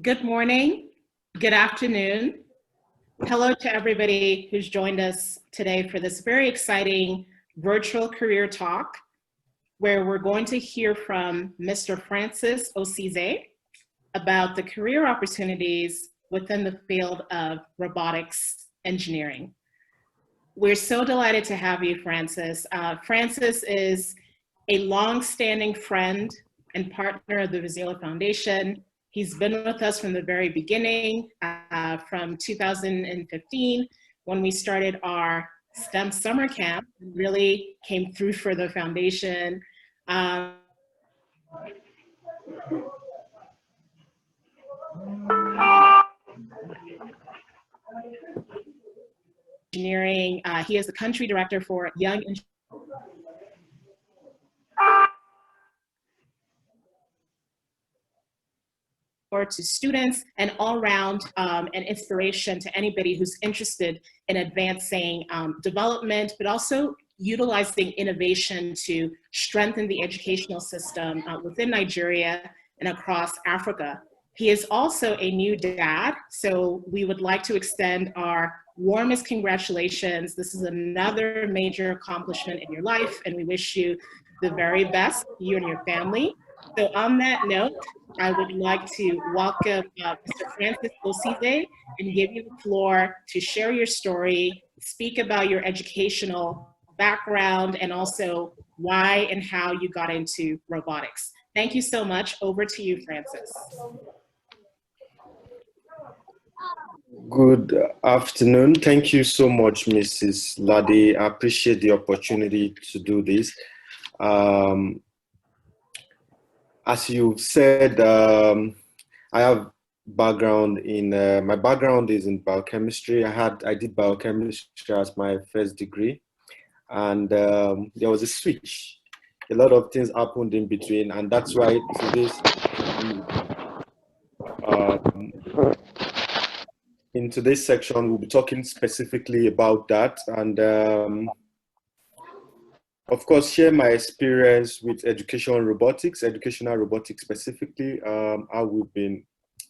Good morning, good afternoon. Hello to everybody who's joined us today for this very exciting virtual career talk, where we're going to hear from Mr. Francis Osize about the career opportunities within the field of robotics engineering. We're so delighted to have you, Francis. Francis is a long-standing friend and partner of the Visiola Foundation. He's been with us from the very beginning, from 2015, when we started our STEM summer camp, really came through for the foundation. Engineering, he is the country director for Young to students and all around an inspiration to anybody who's interested in advancing development, but also utilizing innovation to strengthen the educational system within Nigeria and across Africa. He is also a new dad, so we would like to extend our warmest congratulations. This is another major accomplishment in your life, and we wish you the very best, you and your family. So on that note, I would like to welcome Mr. Francis Osize and give you the floor to share your story, speak about your educational background, and also why and how you got into robotics. Thank you so much. Over to you, Francis. Good afternoon. Thank you so much, Mrs. Ladi. I appreciate the opportunity to do this. As you said, I have background in, my background is in biochemistry. I did biochemistry as my first degree, and there was a switch. A lot of things happened in between, and that's why in today's section, we'll be talking specifically about that, and of course, share my experience with educational robotics specifically, how we've been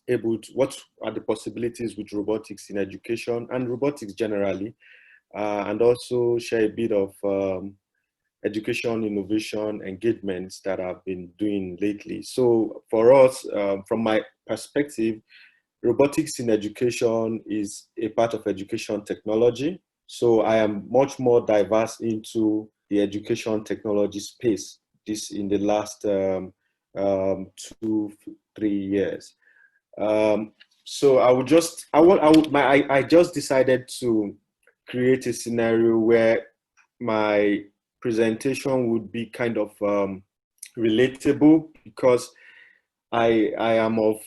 able to, what are the possibilities with robotics in education and robotics generally, and also share a bit of education innovation engagements that I've been doing lately. So for us, from my perspective, robotics in education is a part of education technology. So I am much more diverse into the education technology space this in the last 2-3 years. So I just decided to create a scenario where my presentation would be kind of relatable, because I am of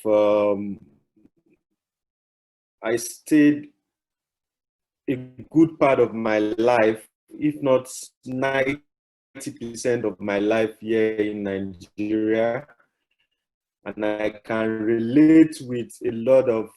I stayed a good part of my life, if not 90% of my life here in Nigeria, and I can relate with a lot of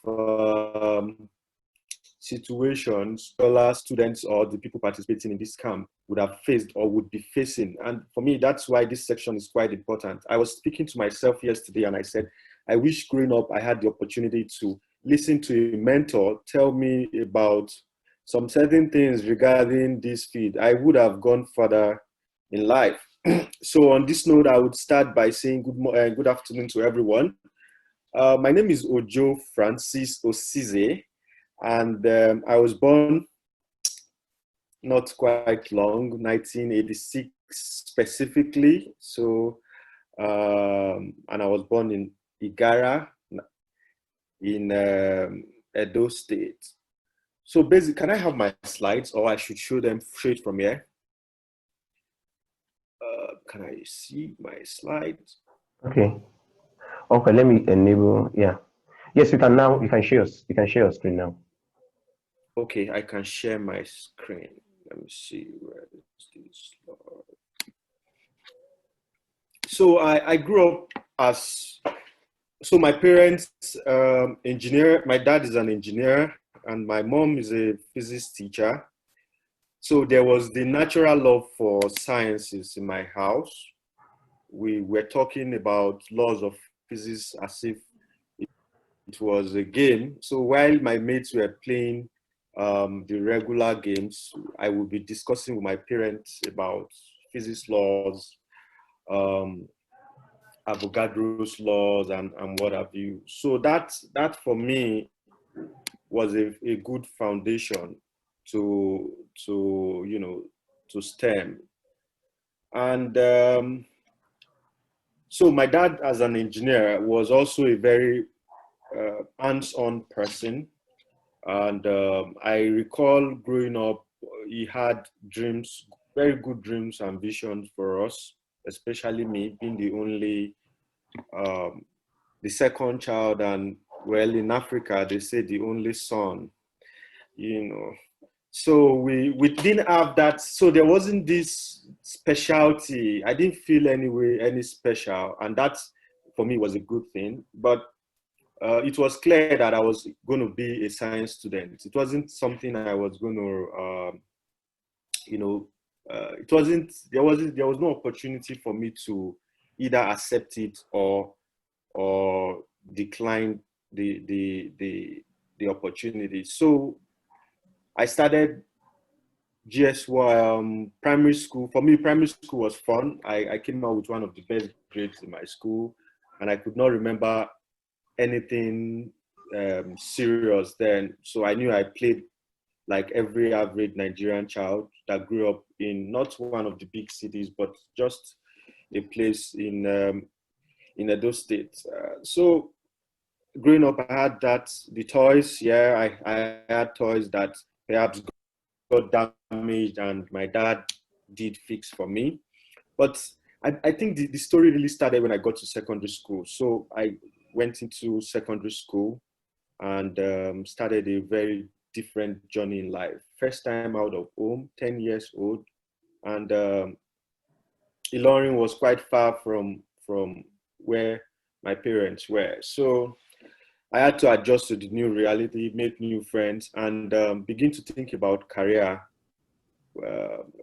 situations scholars, students, or the people participating in this camp would have faced or would be facing. And for me, that's why this section is quite important. I was speaking to myself yesterday, and I said, I wish growing up I had the opportunity to listen to a mentor tell me about some certain things regarding this field. I would have gone further in life. So on this note, I would start by saying good afternoon to everyone. My name is Ojo Francis Osize, and I was born not quite long, 1986 specifically. So, and I was born in Igara in Edo State. So basically, can I have my slides, or I should show them straight from here? Can I see my slides? Okay. Okay, let me enable, yeah. Yes, you can now, you can share your screen now. Okay, I can share my screen. Let me see where is this. So I grew up as, so my parents, engineer, my dad is an engineer, and my mom is a physics teacher. So there was the natural love for sciences in my house. We were talking about laws of physics as if was a game. So while my mates were playing the regular games, I would be discussing with my parents about physics laws, um, Avogadro's laws, and what have you. So that for me was a good foundation to to STEM. And so my dad, as an engineer, was also a very hands-on person. And I recall growing up, he had dreams, very good dreams and visions for us, especially me being um, the second child, and well, in Africa, they say the only son, you know. So we didn't have that. So there wasn't this specialty. I didn't feel any special, and that for me was a good thing. But it was clear that I was going to be a science student. It wasn't something I was going to, it wasn't. There was no opportunity for me to either accept it or decline the opportunity. So I started GS1 primary school. For me, primary school was fun. I came out with one of the best grades in my school, and I could not remember anything serious then. So I knew I played like every average Nigerian child that grew up in not one of the big cities, but just a place in Edo State. So growing up, I had the toys. Yeah, I had toys that perhaps got damaged, and my dad did fix for me. But I think the story really started when I got to secondary school. So I went into secondary school and started a very different journey in life. First time out of home, 10 years old, and Ilorin was quite far from where my parents were. So I had to adjust to the new reality, make new friends, and begin to think about career.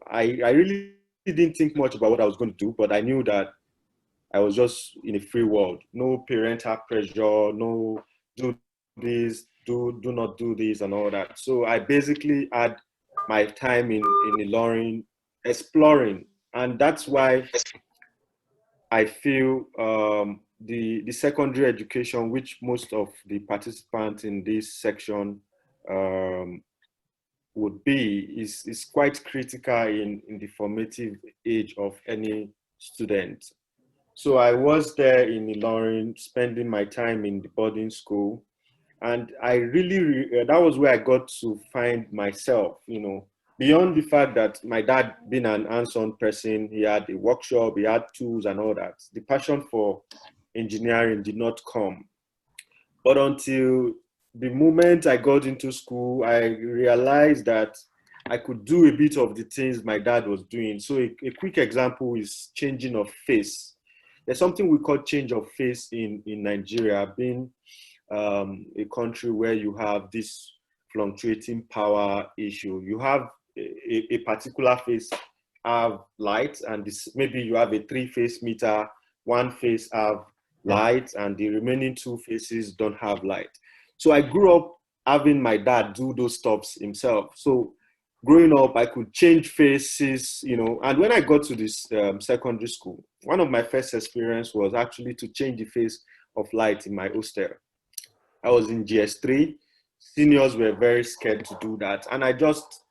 I really didn't think much about what I was going to do, but I knew that I was just in a free world. No parental pressure, no do this, do not do this, and all that. So I basically had my time in Ilorin exploring, and that's why I feel the secondary education, which most of the participants in this section um, would be, is quite critical in the formative age of any student. So I was there in Ilorin, spending my time in the boarding school, and I really that was where I got to find myself. Beyond the fact that my dad, being an hands-on person, he had a workshop, he had tools and all that. The passion for engineering did not come. But until the moment I got into school, I realized that I could do a bit of the things my dad was doing. So a quick example is changing of face. There's something we call change of face in Nigeria, being a country where you have this fluctuating power issue. You have a particular face have light, and this, maybe you have a 3-phase meter, one face have light, and the remaining 2 faces don't have light. So I grew up having my dad do those stops himself. So growing up, I could change faces, and when I got to this secondary school, one of my first experience was actually to change the face of light in my hostel. I was in GS3. Seniors were very scared to do that, and I just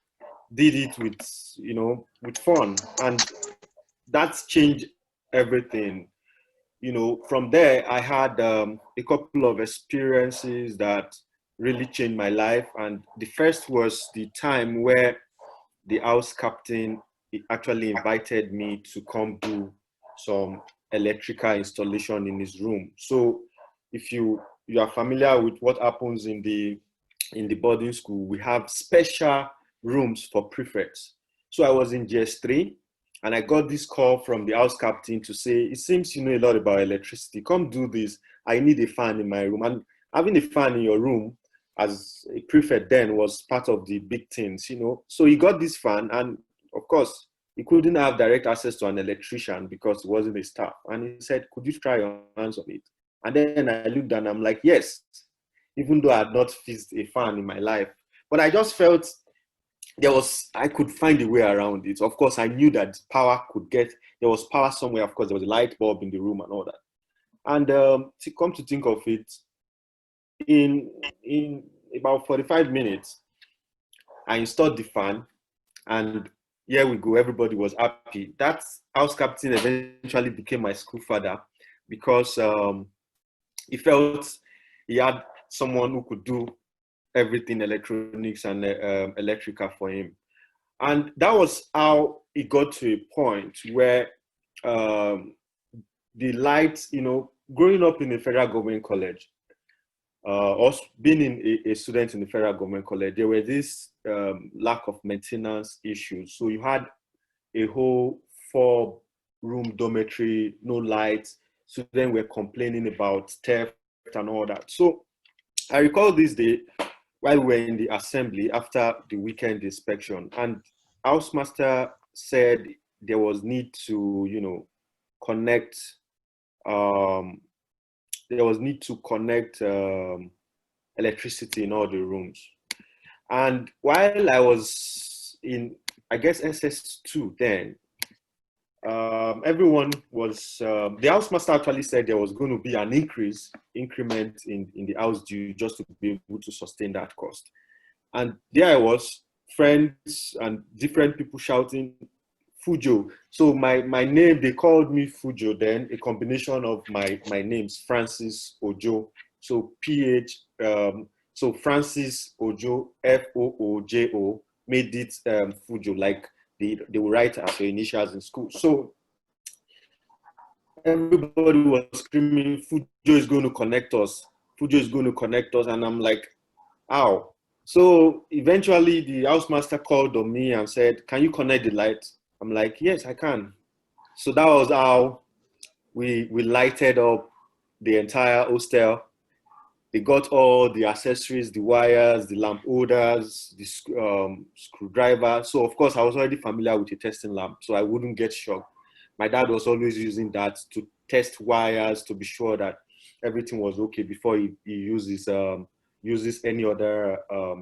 did it with fun, and that's changed everything. From there, I had a couple of experiences that really changed my life, and the first was the time where the house captain actually invited me to come do some electrical installation in his room. So if you are familiar with what happens in the boarding school, we have special rooms for prefects. So I was in GS3, and I got this call from the house captain to say, it seems you know a lot about electricity. Come do this. I need a fan in my room. And having a fan in your room as a prefect then was part of the big things, So he got this fan, and of course, he couldn't have direct access to an electrician because he wasn't a staff. And he said, could you try your hands on it? And then I looked and I'm like, yes. even though I had not fixed a fan in my life. But I just felt I could find a way around it. Of course, I knew that there was power somewhere. Of course, there was a light bulb in the room and all that. And to come to think of it, in about 45 minutes, I installed the fan, and here we go. Everybody was happy. That house captain eventually became my school father because he felt he had someone who could do everything electronics and electrical for him. And that was how it got to a point where the lights, growing up in a federal government college, us being a student in the federal government college, there were this lack of maintenance issues. So you had a whole 4-room dormitory, no lights. Students were complaining about theft and all that. So I recall this day while we were in the assembly after the weekend inspection, and housemaster said there was need to, connect. There was need to connect electricity in all the rooms. And while I was in, I guess, SS2 then, everyone was, the housemaster actually said there was going to be an increment in the house due just to be able to sustain that cost. And there I was, friends and different people shouting, Fujo. So my name, they called me Fujo then, a combination of my names, Francis Ojo. So so Francis Ojo, Foojo, made it Fujo, like they would write as your initials in school. So everybody was screaming, Fujo is going to connect us. Fujo is going to connect us. And I'm like, ow. So eventually the housemaster called on me and said, can you connect the light? I'm like, yes, I can. So that was how we lighted up the entire hostel. They got all the accessories, the wires, the lamp holders, the screwdriver. So of course I was already familiar with a testing lamp, so I wouldn't get shocked. My dad was always using that to test wires to be sure that everything was okay before he uses any other,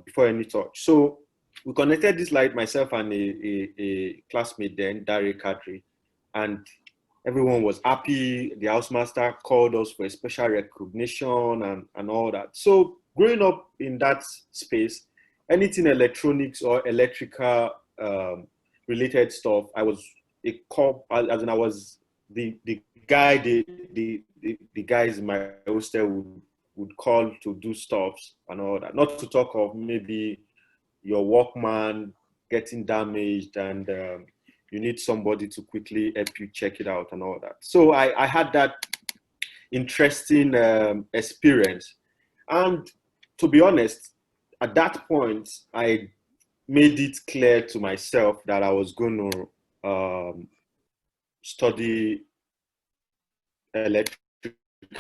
before any touch. So we connected this light, myself and a classmate then, Dari Kadri, and everyone was happy. The housemaster called us for a special recognition and all that. So growing up in that space, anything electronics or electrical related stuff, I was a cop, as in I was the guy the guys in my hostel would call to do stuffs and all that. Not to talk of maybe your Walkman getting damaged and you need somebody to quickly help you check it out and all that. So I had that interesting experience. And to be honest, at that point, I made it clear to myself that I was going to study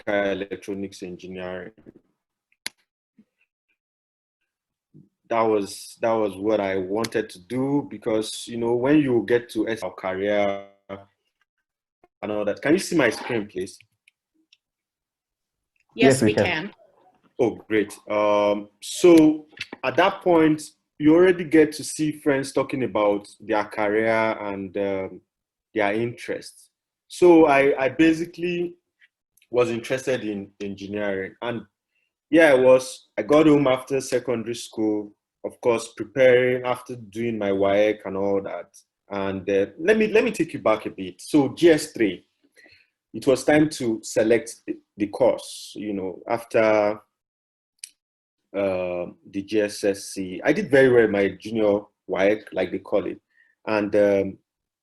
electronics engineering. That was what I wanted to do because, when you get to our career and all that. Can you see my screen, please? Yes, we can. Oh, great. So at that point, you already get to see friends talking about their career and their interests. So I basically was interested in engineering. And yeah, I got home after secondary school, of course, preparing after doing my WAEC and all that. And let me take you back a bit. So GS3, it was time to select the course, after the GSSC. I did very well in my junior WAEC, like they call it. And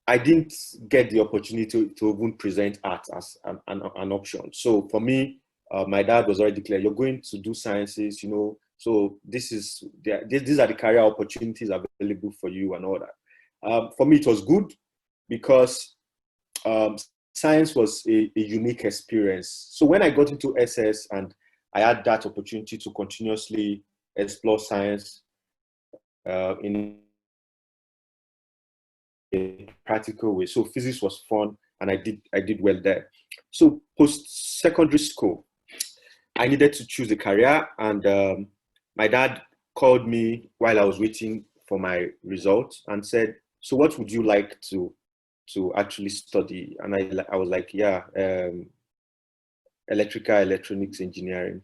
I didn't get the opportunity to even present art as an option. So for me, my dad was already clear, you're going to do sciences, so these are the career opportunities available for you and all that. For me, it was good because science was a unique experience. So when I got into SS and I had that opportunity to continuously explore science in a practical way. So physics was fun and I did well there. So post-secondary school, I needed to choose a career, and my dad called me while I was waiting for my results and said, "So what would you like to actually study?" And I was like, "Yeah, electronics engineering."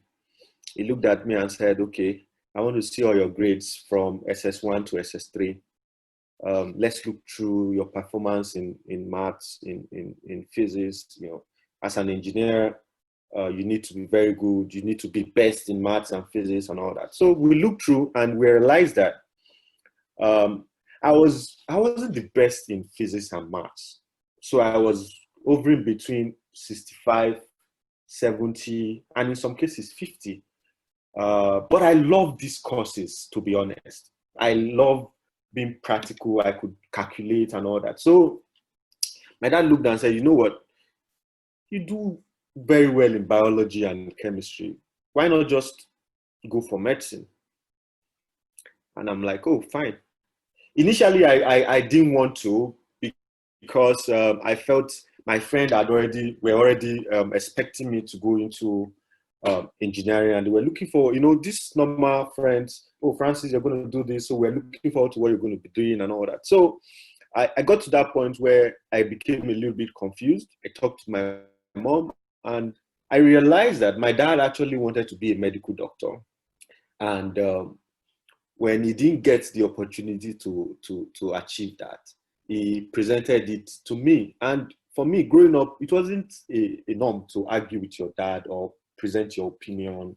He looked at me and said, "Okay, I want to see all your grades from SS1 to SS3. Let's look through your performance in maths, in physics. You know, as an engineer, you need to be very good. You need to be best in maths and physics and all that." So we looked through and we realized that I wasn't the best in physics and maths. So I was hovering between 65, 70, and in some cases 50. But I love these courses, to be honest. I love being practical. I could calculate and all that. So my dad looked and said, "You know what? You do very well in biology and chemistry. Why not just go for medicine?" And I'm like, "Oh, fine." Initially, I didn't want to, because I felt my friend were already expecting me to go into engineering, and they were looking for, these normal friends. "Oh, Francis, you're going to do this, so we're looking forward to what you're going to be doing," and all that. So I got to that point where I became a little bit confused. I talked to my mom, and I realized that my dad actually wanted to be a medical doctor. And when he didn't get the opportunity to achieve that, he presented it to me. And for me, growing up, it wasn't a norm to argue with your dad or present your opinion.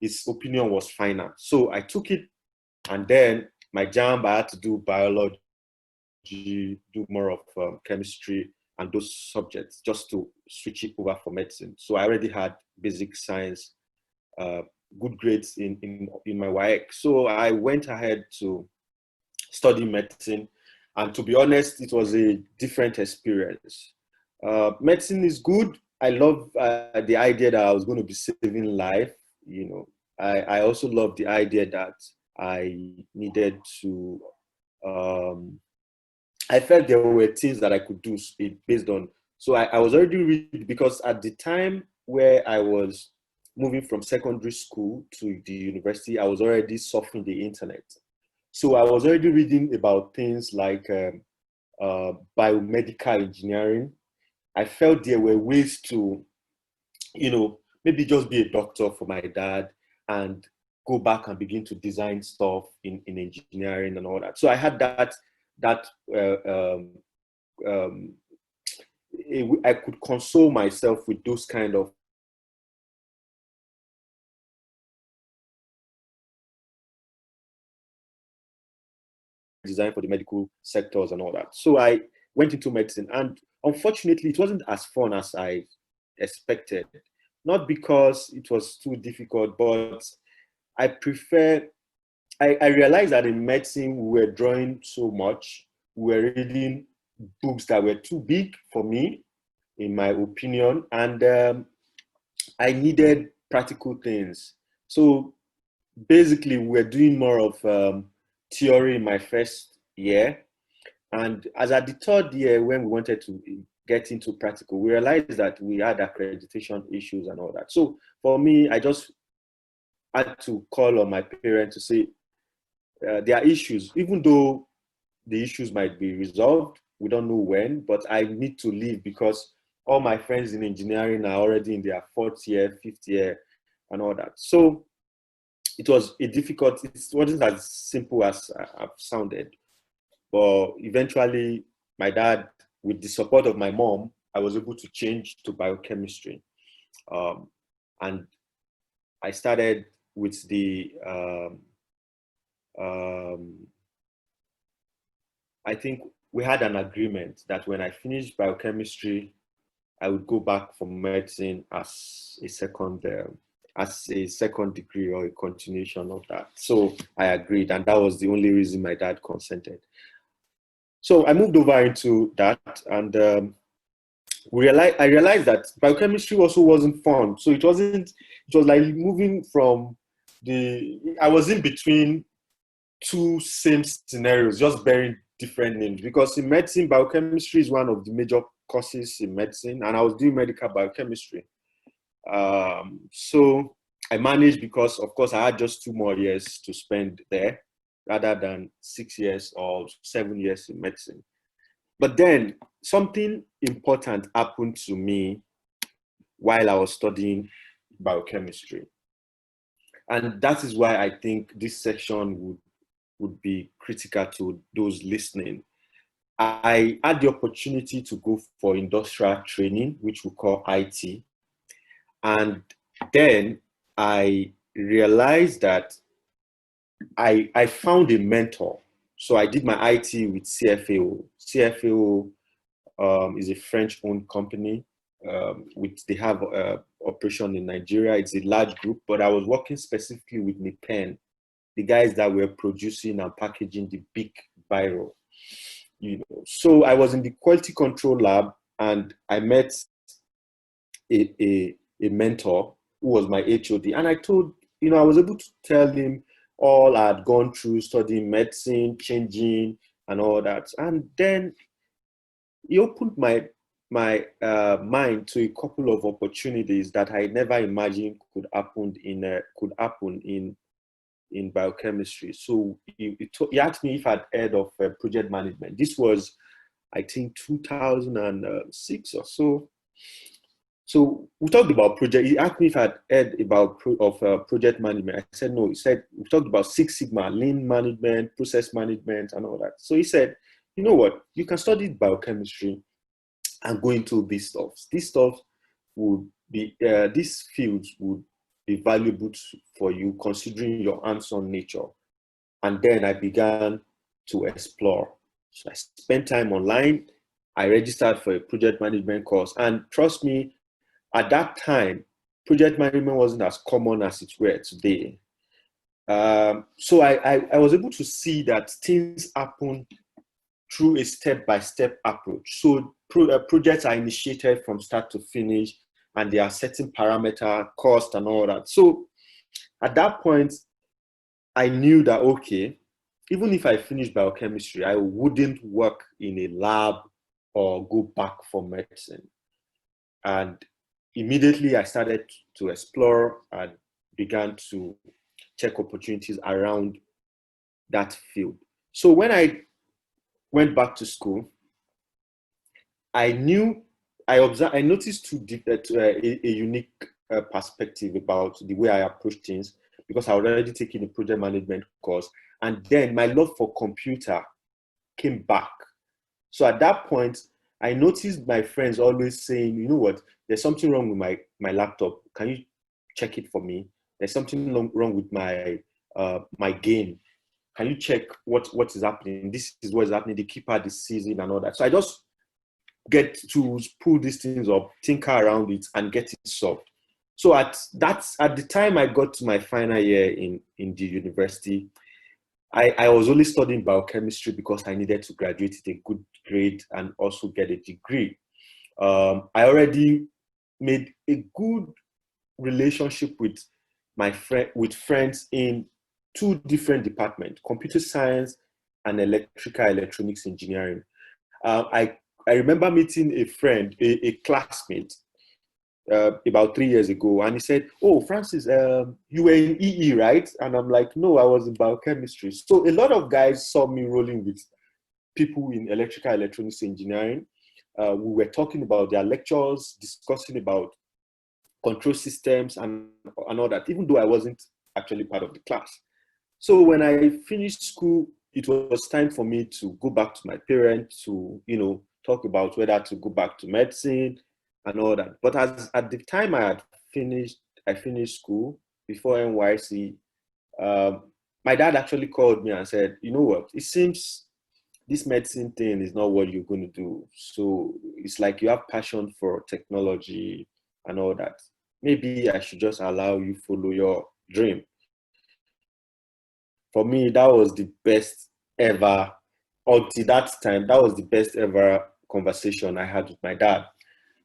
His opinion was final. So I took it, and then my jam, I had to do biology, do more of chemistry and those subjects, just to switch it over for medicine. So I already had basic science, good grades in my WAEC. So I went ahead to study medicine. And to be honest, it was a different experience. Medicine is good. I love the idea that I was going to be saving life. I also love the idea that I needed to, I felt there were things that I could do based on. So I was already reading, because at the time where I was moving from secondary school to the university, I was already surfing the internet. So I was already reading about things like biomedical engineering. I felt there were ways to, maybe just be a doctor for my dad and go back and begin to design stuff in engineering and all that. So I had that I could console myself with those kind of design for the medical sectors and all that. So I went into medicine, and unfortunately, it wasn't as fun as I expected. Not because it was too difficult, but I realized that in medicine, we were drawing so much. We were reading books that were too big for me, in my opinion, and I needed practical things. So basically, we're doing more of theory in my first year. And as at the third year, when we wanted to get into practical, we realized that we had accreditation issues and all that. So for me, I just had to call on my parents to say, there are issues, even though the issues might be resolved, we don't know when, but I need to leave because all my friends in engineering are already in their fourth year, fifth year, and all that. So it was it wasn't as simple as I've sounded. But eventually, my dad, with the support of my mom, I was able to change to biochemistry. And I started with I think we had an agreement that when I finished biochemistry, I would go back for medicine as a second degree or a continuation of that. So I agreed, and that was the only reason my dad consented. So I moved over into that, and I realized that biochemistry also wasn't fun. So it was like moving from I was in between two same scenarios, just bearing different names. Because in medicine, biochemistry is one of the major courses in medicine, and I was doing medical biochemistry. So I managed because, of course, I had just 2 more years to spend there rather than 6 years or 7 years in medicine. But then something important happened to me while I was studying biochemistry. And that is why I think this section would be critical to those listening. I had the opportunity to go for industrial training, which we call IT. And then I realized that I found a mentor. So I did my IT with CFAO. CFAO is a French-owned company. They have operation in Nigeria. It's a large group, but I was working specifically with Nipen, the guys that were producing and packaging the big biro. So I was in the quality control lab, and I met a mentor who was my HOD, and I was able to tell him all I had gone through studying medicine, changing, and all that. And then he opened my mind to a couple of opportunities that I never imagined could happen in biochemistry. So he asked me if I'd heard of project management. This was, I think, 2006 or so. So we talked about project. He asked me if I'd heard about project management. I said no. He said we talked about Six Sigma, lean management, process management, and all that. So he said, you know what? You can study biochemistry and go into these stuff. These stuff would be these fields would be valuable for you considering your hands-on nature. And then I began to explore. So I spent time online. I registered for a project management course, and trust me, at that time, project management wasn't as common as it were today. So I was able to see that things happen through a step-by-step approach. So projects are initiated from start to finish, and there are certain parameter, cost, and all that. So at that point, I knew that, okay, even if I finished biochemistry, I wouldn't work in a lab or go back for medicine. And immediately I started to explore and began to check opportunities around that field. So when I went back to school, I noticed a unique perspective about the way I approach things, because I was already taking a project management course, and then my love for computer came back. So at that point, I noticed my friends always saying, you know what, there's something wrong with my laptop. Can you check it for me? There's something wrong with my game. Can you check what is happening? This is what is happening. The keypad is seizing and all that. So I just get to pull these things up, tinker around it, and get it solved. So at the time I got to my final year in the university, I was only studying biochemistry because I needed to graduate with a good grade and also get a degree. I already made a good relationship with friends in two different departments: computer science and electrical electronics engineering. I remember meeting a friend, a classmate, about 3 years ago, and he said, "Oh, Francis, you were in EE, right?" And I'm like, "No, I was in biochemistry." So a lot of guys saw me rolling with people in electrical electronics engineering. We were talking about their lectures, discussing about control systems and all that, even though I wasn't actually part of the class. So when I finished school, it was time for me to go back to my parents to, talk about whether to go back to medicine and all that. But at the time I finished school before NYC, my dad actually called me and said, "You know what, it seems this medicine thing is not what you're going to do. So it's like you have passion for technology and all that. Maybe I should just allow you follow your dream." For me, that was the best ever, until that time, that was the best ever conversation I had with my dad.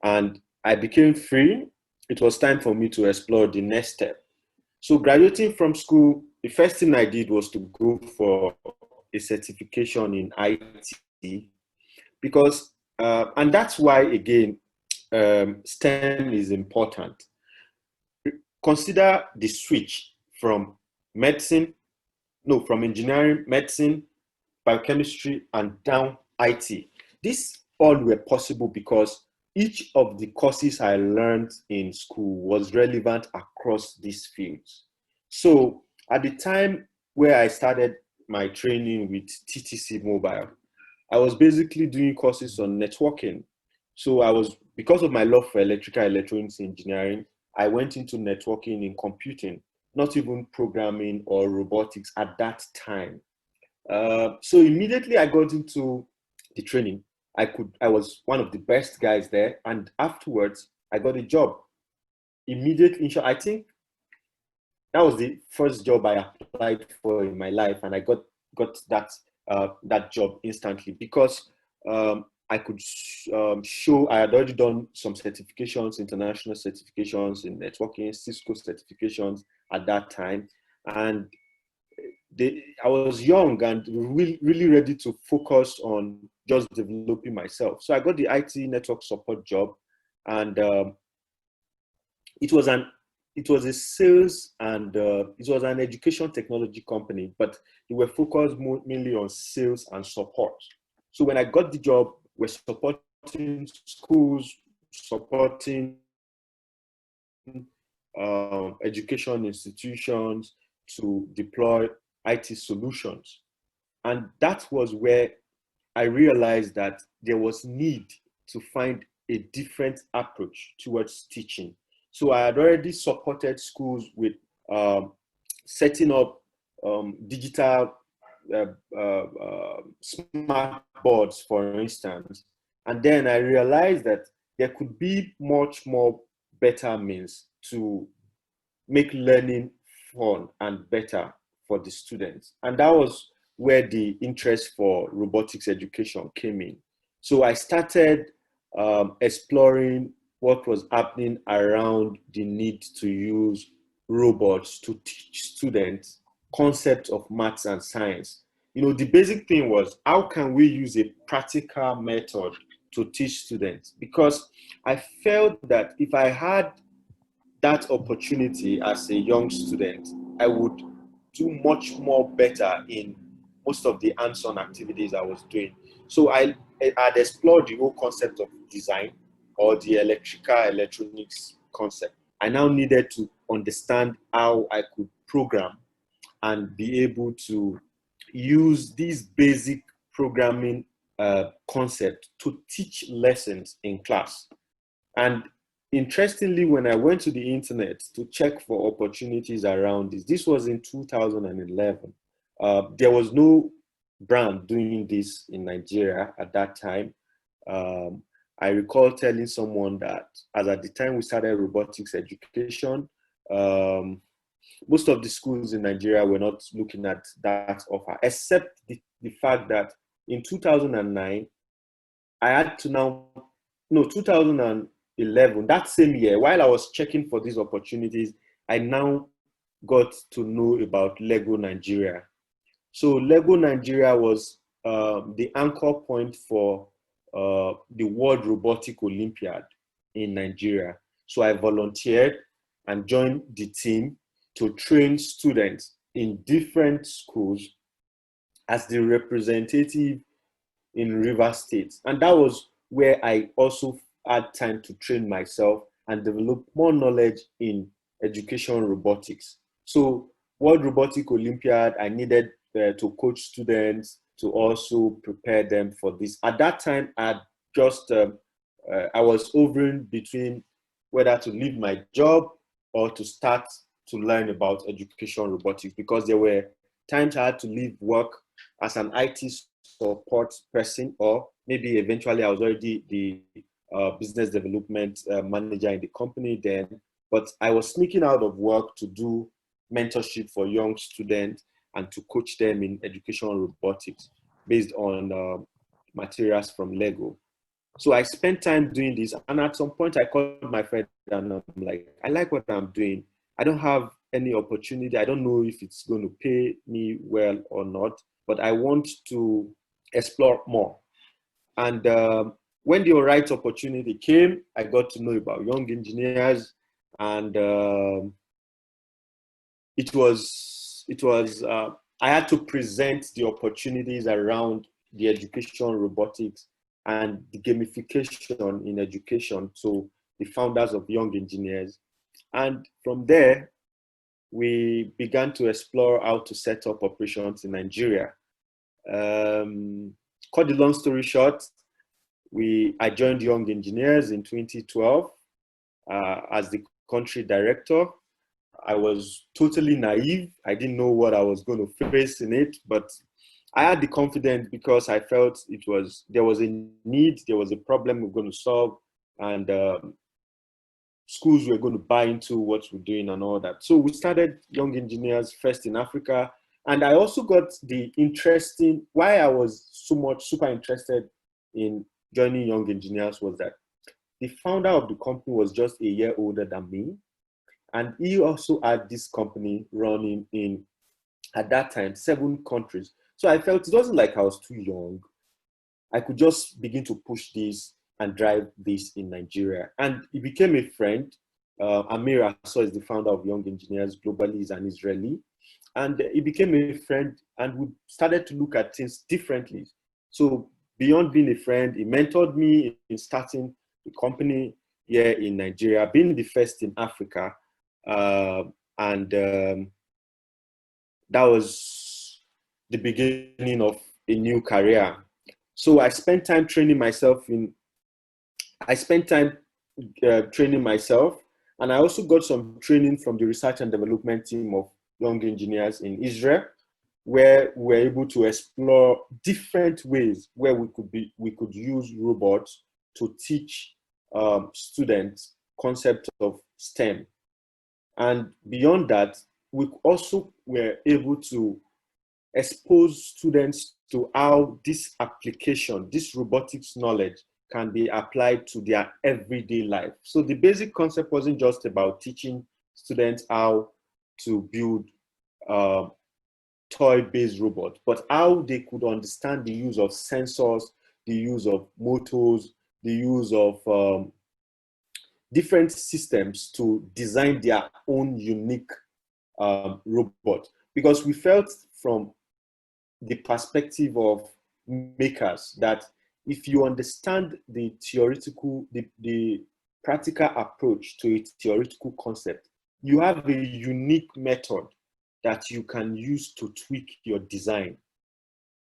And I became free. It was time for me to explore the next step. So graduating from school, the first thing I did was to go for a certification in IT, because, and that's why, again, STEM is important. consider the switch from from engineering, medicine, biochemistry, and down IT. This all were possible because each of the courses I learned in school was relevant across these fields. So at the time where I started my training with TTC Mobile, I was basically doing courses on networking. So because of my love for electrical electronics engineering, I went into networking in computing, not even programming or robotics at that time. So immediately I got into the training. I was one of the best guys there, and afterwards I got a job immediately. I think that was the first job I applied for in my life, and I got that job instantly because I could show I had already done some certifications, international certifications in networking, Cisco certifications at that time, and I was young and really ready to focus on just developing myself. So I got the IT network support job, and it was a sales and it was an education technology company, but they were focused mainly on sales and support. So when I got the job, we're supporting schools, supporting education institutions to deploy IT solutions. And that was where I realized that there was need to find a different approach towards teaching. So I had already supported schools with setting up digital smart boards, for instance. And then I realized that there could be much more better means to make learning fun and better for the students. And that was where the interest for robotics education came in. So I started exploring what was happening around the need to use robots to teach students concepts of maths and science. The basic thing was, how can we use a practical method to teach students? Because I felt that if I had that opportunity as a young student, I would do much more better in most of the hands-on activities I was doing. So I had explored the whole concept of design, or the electrical electronics concept. I now needed to understand how I could program and be able to use these basic programming concepts to teach lessons in class. And interestingly, when I went to the internet to check for opportunities around this was in 2011. There was no brand doing this in Nigeria at that time. I recall telling someone that, as at the time we started robotics education, most of the schools in Nigeria were not looking at that offer, except the fact that in 2009, I had to now, no, 2011, that same year, while I was checking for these opportunities, I now got to know about Lego Nigeria. So Lego Nigeria was the anchor point for the World Robotic Olympiad in Nigeria. So I volunteered and joined the team to train students in different schools as the representative in Rivers State. And that was where I also had time to train myself and develop more knowledge in education robotics. So World Robotic Olympiad, I needed to coach students to also prepare them for this. At that time, I was hovering between whether to leave my job or to start to learn about education robotics, because there were times I had to leave work as an IT support person, or maybe eventually I was already the business development manager in the company then, but I was sneaking out of work to do mentorship for young students and to coach them in educational robotics based on materials from Lego. So I spent time doing this, and at some point I called my friend and I'm like, I like what I'm doing. I don't have any opportunity. I don't know if it's going to pay me well or not, but I want to explore more. And when the right opportunity came, I got to know about young engineers, and I had to present the opportunities around the education, robotics, and the gamification in education to the founders of Young Engineers. And from there, we began to explore how to set up operations in Nigeria. Cut the long story short, I joined Young Engineers in 2012 as the country director. I was totally naive. I didn't know what I was going to face in it, but I had the confidence because I felt there was a need, there was a problem we're going to solve, and schools were going to buy into what we're doing and all that. So we started Young Engineers first in Africa. And I also got why I was super interested in joining Young Engineers was that the founder of the company was just a year older than me. And he also had this company running in, at that time, 7 countries. So I felt it wasn't like I was too young. I could just begin to push this and drive this in Nigeria. And he became a friend. Amir Assor is the founder of Young Engineers globally. He's an Israeli. And he became a friend, and we started to look at things differently. So beyond being a friend, he mentored me in starting the company here in Nigeria, being the first in Africa. That was the beginning of a new career. So I spent time training myself, and I also got some training from the research and development team of Young Engineers in Israel, where we're able to explore different ways where we could use robots to teach students concepts of STEM. And beyond that, we also were able to expose students to how this application, this robotics knowledge, can be applied to their everyday life. So the basic concept wasn't just about teaching students how to build toy-based robots, but how they could understand the use of sensors, the use of motors, the use of different systems to design their own unique robot. Because we felt from the perspective of makers that if you understand the practical approach to a theoretical concept, you have a unique method that you can use to tweak your design.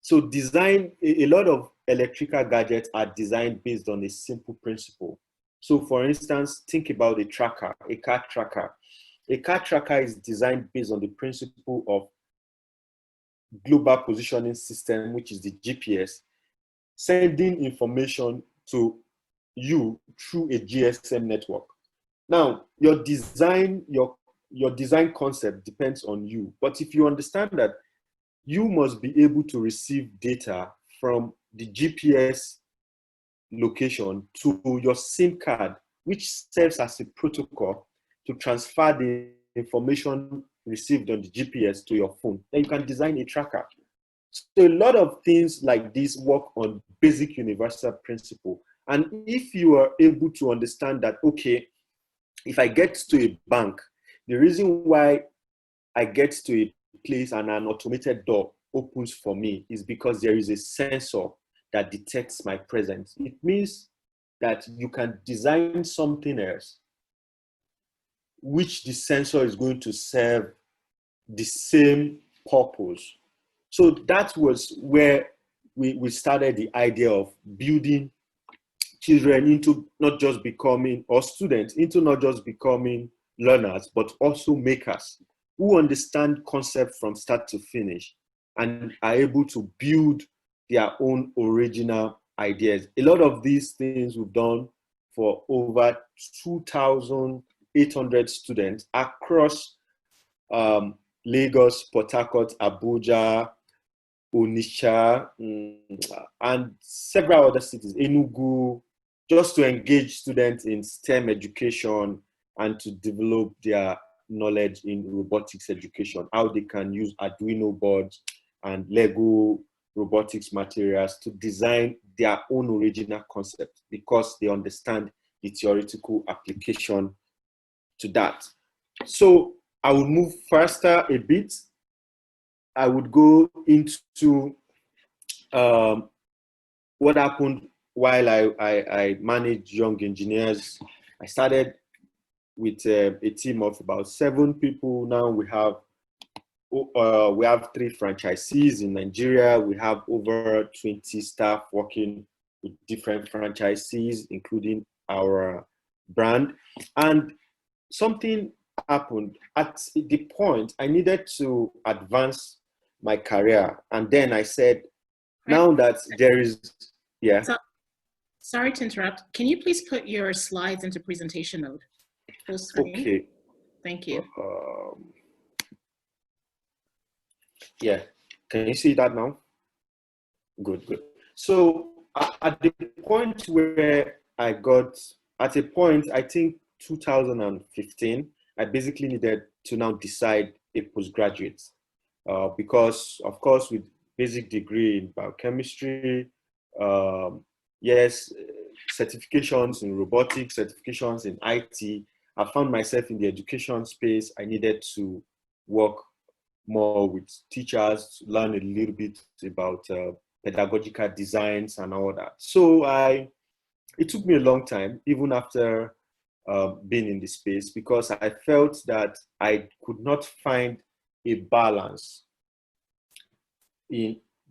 So a lot of electrical gadgets are designed based on a simple principle. So for instance, think about a tracker, a car tracker. A car tracker is designed based on the principle of global positioning system, which is the GPS, sending information to you through a GSM network. Now, your design concept depends on you. But if you understand that you must be able to receive data from the GPS location to your SIM card, which serves as a protocol to transfer the information received on the GPS to your phone, then you can design a tracker. So a lot of things like this work on basic universal principle. And if you are able to understand that, okay, if I get to a bank, the reason why I get to a place and an automated door opens for me is because there is a sensor that detects my presence. It means that you can design something else which the sensor is going to serve the same purpose. So that was where we started the idea of building children into not just becoming, or students into not just becoming learners, but also makers who understand concepts from start to finish and are able to build their own original ideas. A lot of these things we've done for over 2,800 students across Lagos, Port Harcourt, Abuja, Onitsha, and several other cities, Enugu, just to engage students in STEM education and to develop their knowledge in robotics education, how they can use Arduino boards and Lego robotics materials to design their own original concept because they understand the theoretical application to that. So I would move faster a bit. I would go into what happened while I managed young engineers. I started with a team of about 7 people. Now we have 3 franchisees in Nigeria. We have over 20 staff working with different franchisees, including our brand. And something happened at the point I needed to advance my career. And then I said, now that there is, yeah. So, sorry to interrupt. Can you please put your slides into presentation mode? Full screen. Okay. Thank you. Yeah. Can you see that now? Good, good. So at the point where I got, at a point, I think 2015, I basically needed to now decide a postgraduate because, of course, with basic degree in biochemistry, yes, certifications in robotics, certifications in IT, I found myself in the education space. I needed to work more with teachers, to learn a little bit about pedagogical designs and all that. So it took me a long time, even after being in the space, because I felt that I could not find a balance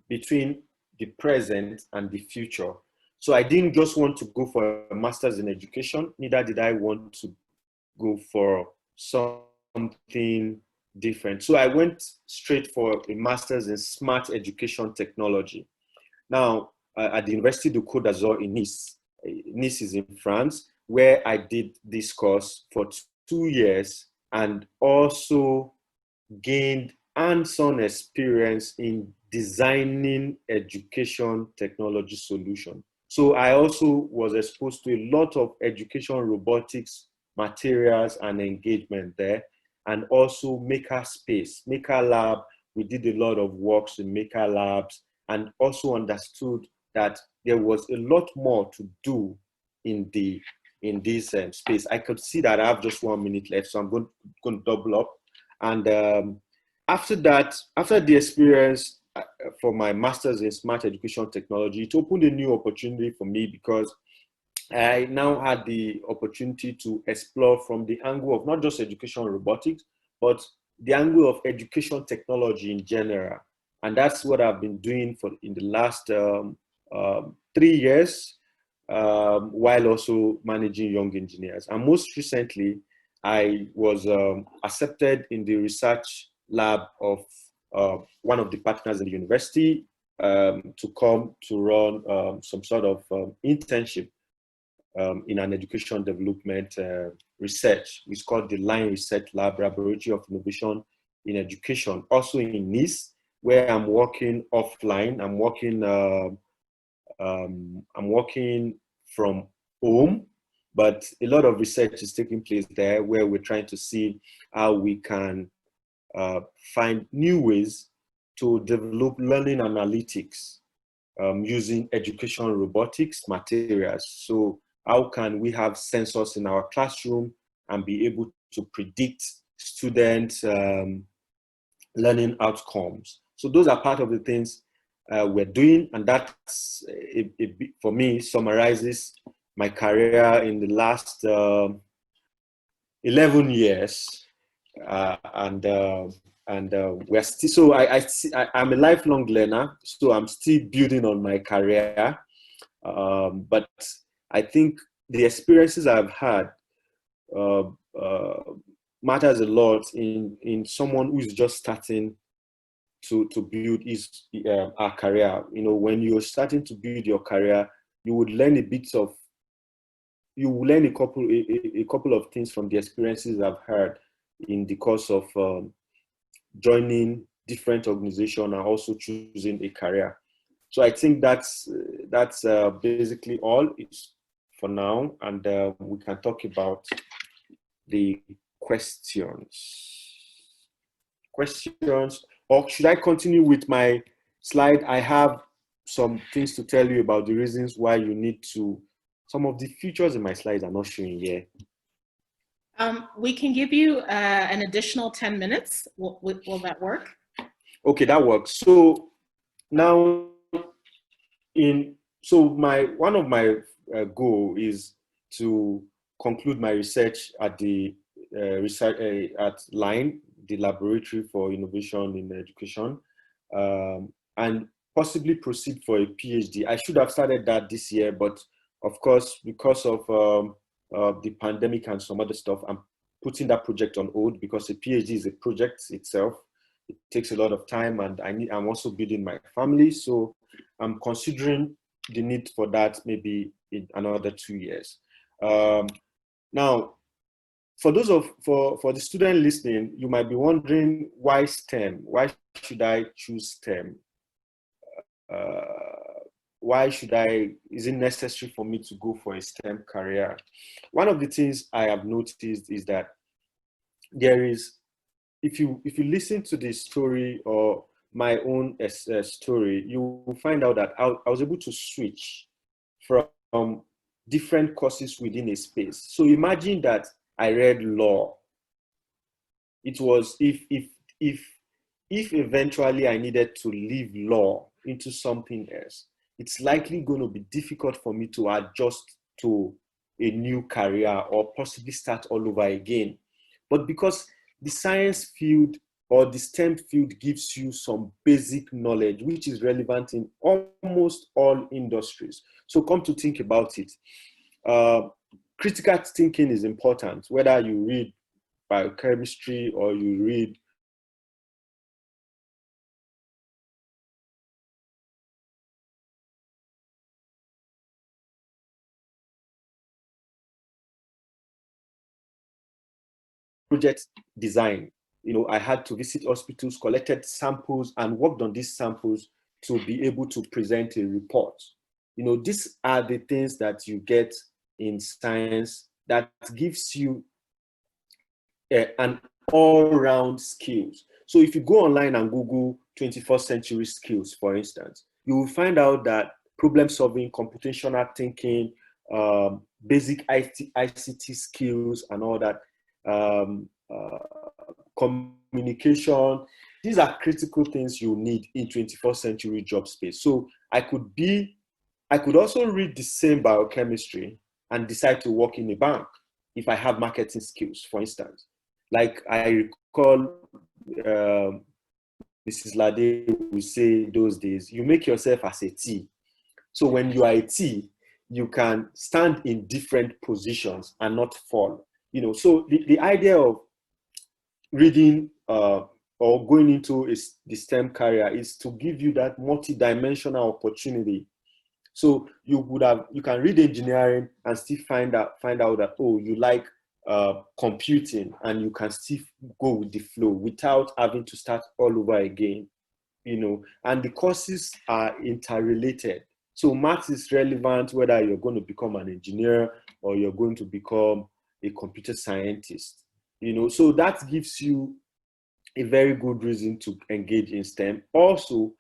between the present and the future. So I didn't just want to go for a master's in education, neither did I want to go for something different. So I went straight for a master's in smart education technology. Now, at the University de Côte d'Azur in Nice. Nice is in France, where I did this course for 2 years and also gained hands-on experience in designing education technology solutions. So I also was exposed to a lot of education robotics materials and engagement there, and also maker space, maker lab. We did a lot of works in maker labs and also understood that there was a lot more to do in this space. I could see that I have just 1 minute left, so I'm going to double up. And after that, after the experience for my master's in smart education technology, it opened a new opportunity for me because I now had the opportunity to explore from the angle of not just education robotics, but the angle of education technology in general. And that's what I've been doing in the last 3 years, while also managing young engineers. And most recently, I was accepted in the research lab of one of the partners in the university to come to run some sort of internship in an education development research. It's called the Line Research Lab, Laboratory of Innovation in Education, also in Nice, where I'm working offline. I'm working from home, but a lot of research is taking place there, where we're trying to see how we can find new ways to develop learning analytics using education robotics materials. So how can we have sensors in our classroom and be able to predict students' learning outcomes? So those are part of the things we're doing, and that's, for me, summarizes my career in the last 11 years. We're still, so I'm a lifelong learner, so I'm still building on my career. But I think the experiences I've had matters a lot in someone who's just starting to build our career. You know, when you're starting to build your career, you would learn a couple of things from the experiences I've had in the course of joining different organizations and also choosing a career. So I think that's basically all for now, and we can talk about the questions. Or should I continue with my slide? I have some things to tell you about the reasons why you need to. Some of the features in my slides are not showing here. We can give you an additional 10 minutes. Will that work? Okay, that works. So now, one of my goal is to conclude my research at the at LINE, the Laboratory for Innovation in Education, and possibly proceed for a PhD. I should have started that this year, but of course, because of the pandemic and some other stuff, I'm putting that project on hold because a PhD is a project itself. It takes a lot of time, and I'm also building my family, so I'm considering the need for that maybe in another 2 years. Now, for the student listening, you might be wondering why STEM? Why should I choose STEM? Is it necessary for me to go for a STEM career? One of the things I have noticed is that there is, if you listen to the story or my own story, you will find out that I was able to switch from different courses within a space. So imagine that I read law. It was if eventually I needed to leave law into something else, it's likely going to be difficult for me to adjust to a new career or possibly start all over again. But because the science field or the STEM field gives you some basic knowledge, which is relevant in almost all industries. So come to think about it. Critical thinking is important, whether you read biochemistry or you read project design. I had to visit hospitals, collected samples, and worked on these samples to be able to present a report. These are the things that you get in science that gives you an all-round skills. So if you go online and Google 21st century skills, for instance, you will find out that problem solving, computational thinking, basic ICT skills and all that, communication, these are critical things you need in 21st century job space. So I could also read the same biochemistry and decide to work in a bank if I have marketing skills, for instance. Like I recall Mrs. Lade would say those days, you make yourself as a T. So when you are a T, you can stand in different positions and not fall. So the idea of reading or going into the STEM career is to give you that multi-dimensional opportunity. So you can read engineering and still find out that, oh, you like computing, and you can still go with the flow without having to start all over again. And the courses are interrelated. So maths is relevant whether you're going to become an engineer or you're going to become a computer scientist. So that gives you a very good reason to engage in STEM. Also,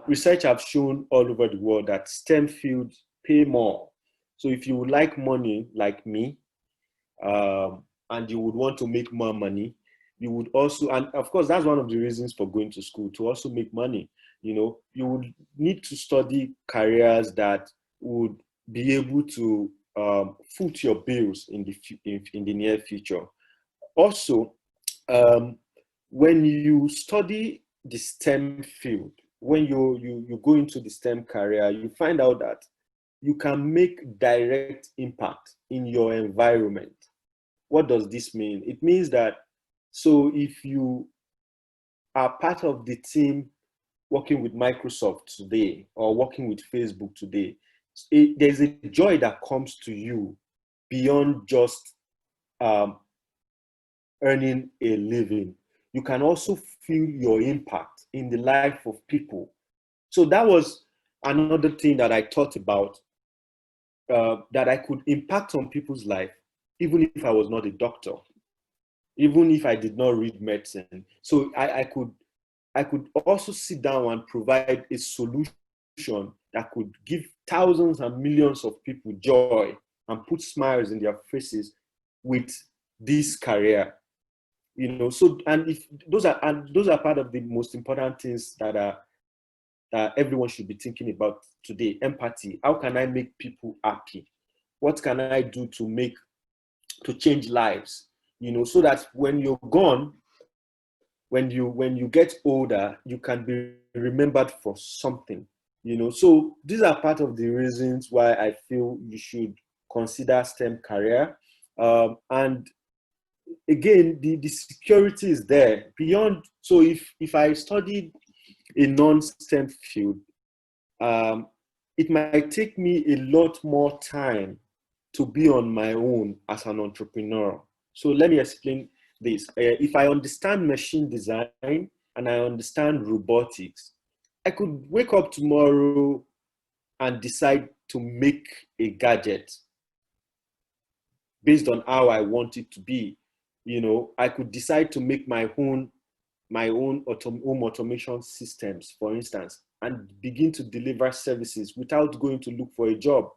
research have shown all over the world that STEM fields pay more. So if you would like money like me, and you would want to make more money, you would also, and of course, that's one of the reasons for going to school, to also make money. You would need to study careers that would be able to foot your bills in the near future. Also, when you study the STEM field, when you go into the STEM career, you find out that you can make direct impact in your environment. What does this mean? It means that, so if you are part of the team working with Microsoft today or working with Facebook today, there's a joy that comes to you beyond just earning a living. You can also feel your impact in the life of people. So that was another thing that I thought about, that I could impact on people's life, even if I was not a doctor, even if I did not read medicine. So I could also sit down and provide a solution that could give thousands and millions of people joy and put smiles in their faces with this career. You know, so and if those are part of the most important things that everyone should be thinking about today. Empathy. How can I make people happy? What can I do to change lives? You know, so that when you're gone, when you get older, you can be remembered for something. You know, so these are part of the reasons why I feel you should consider STEM career. And again, the security is there beyond. So if I studied a non-STEM field, it might take me a lot more time to be on my own as an entrepreneur. So let me explain this. If I understand machine design and I understand robotics, I could wake up tomorrow and decide to make a gadget based on how I want it to be. You know, I could decide to make my own home automation systems, for instance, and begin to deliver services without going to look for a job.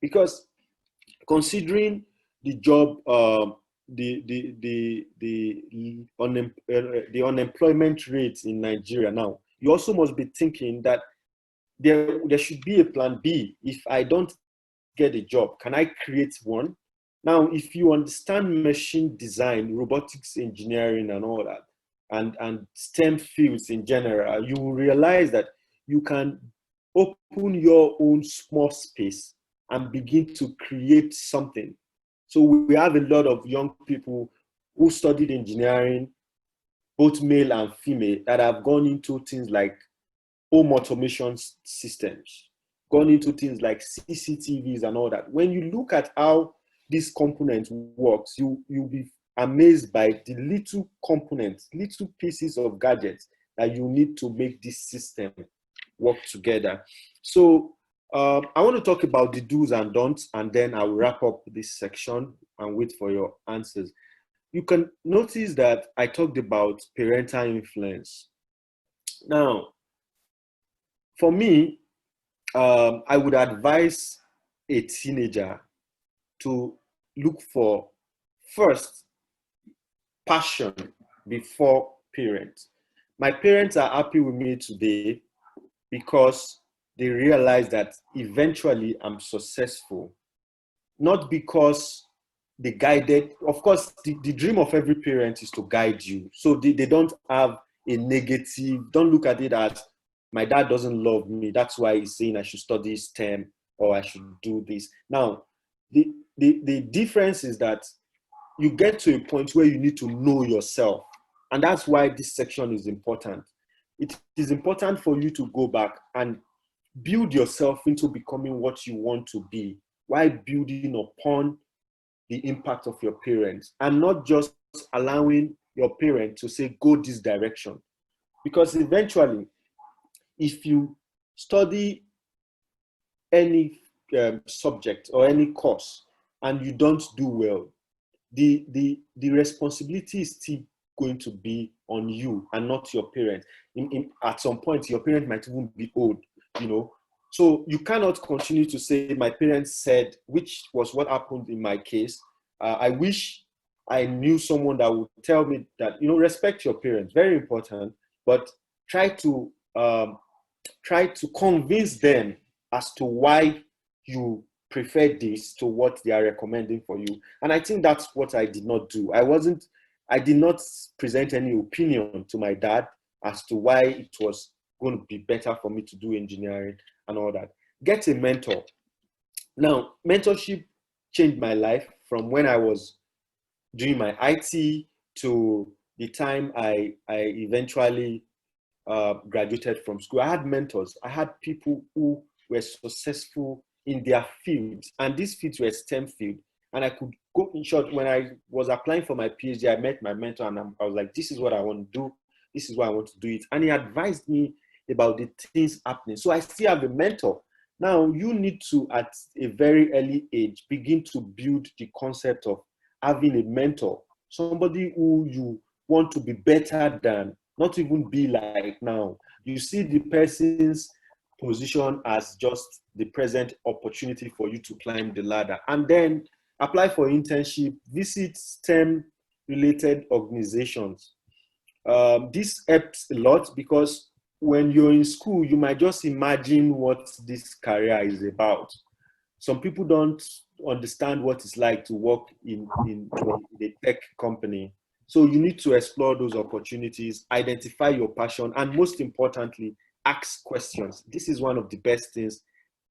Because considering the job, the unemployment rate in Nigeria now, you also must be thinking that there should be a plan B. If I don't get a job, can I create one? Now, if you understand machine design, robotics engineering, and all that, and STEM fields in general, you will realize that you can open your own small space and begin to create something. So we have a lot of young people who studied engineering, both male and female, that have gone into things like home automation systems, gone into things like CCTVs and all that. When you look at how this component works, you'll be amazed by the little components, little pieces of gadgets that you need to make this system work together. So I want to talk about the do's and don'ts, and then I'll wrap up this section and wait for your answers. You can notice that I talked about parental influence. Now, for me, I would advise a teenager to look for, first, passion before parents. My parents are happy with me today because they realize that eventually I'm successful. Not because they guided, of course, the dream of every parent is to guide you. So they don't have a negative, don't look at it as, my dad doesn't love me, that's why he's saying I should study STEM or I should do this. Now, the difference is that you get to a point where you need to know yourself. And that's why this section is important. It is important for you to go back and build yourself into becoming what you want to be, while building upon the impact of your parents, and not just allowing your parent to say, go this direction. Because eventually, if you study any subject or any course and you don't do well, the responsibility is still going to be on you and not your parents. At some point, your parent might even be old, you know. So you cannot continue to say, my parents said, which was what happened in my case. I wish I knew someone that would tell me that, you know, respect your parents, very important, but try to convince them as to why you prefer this to what they are recommending for you. And I think that's what I did not do. I did not present any opinion to my dad as to why it was going to be better for me to do engineering and all that. Get a mentor. Now, mentorship changed my life from when I was doing my IT to the time I eventually graduated from school. I had mentors. I had people who were successful in their fields, and these fields were STEM field. And I could go, in short, when I was applying for my PhD, I met my mentor and I was like, this is what I want to do. This is why I want to do it. And he advised me about the things happening. So I still have a mentor. Now, you need to, at a very early age, begin to build the concept of having a mentor, somebody who you want to be better than, not even be like now. You see the person's position as just the present opportunity for you to climb the ladder. And then apply for internship, visit STEM-related organizations. This helps a lot because when you're in school, you might just imagine what this career is about. Some people don't understand what it's like to work in a tech company. So you need to explore those opportunities, identify your passion, and most importantly, ask questions. This is one of the best things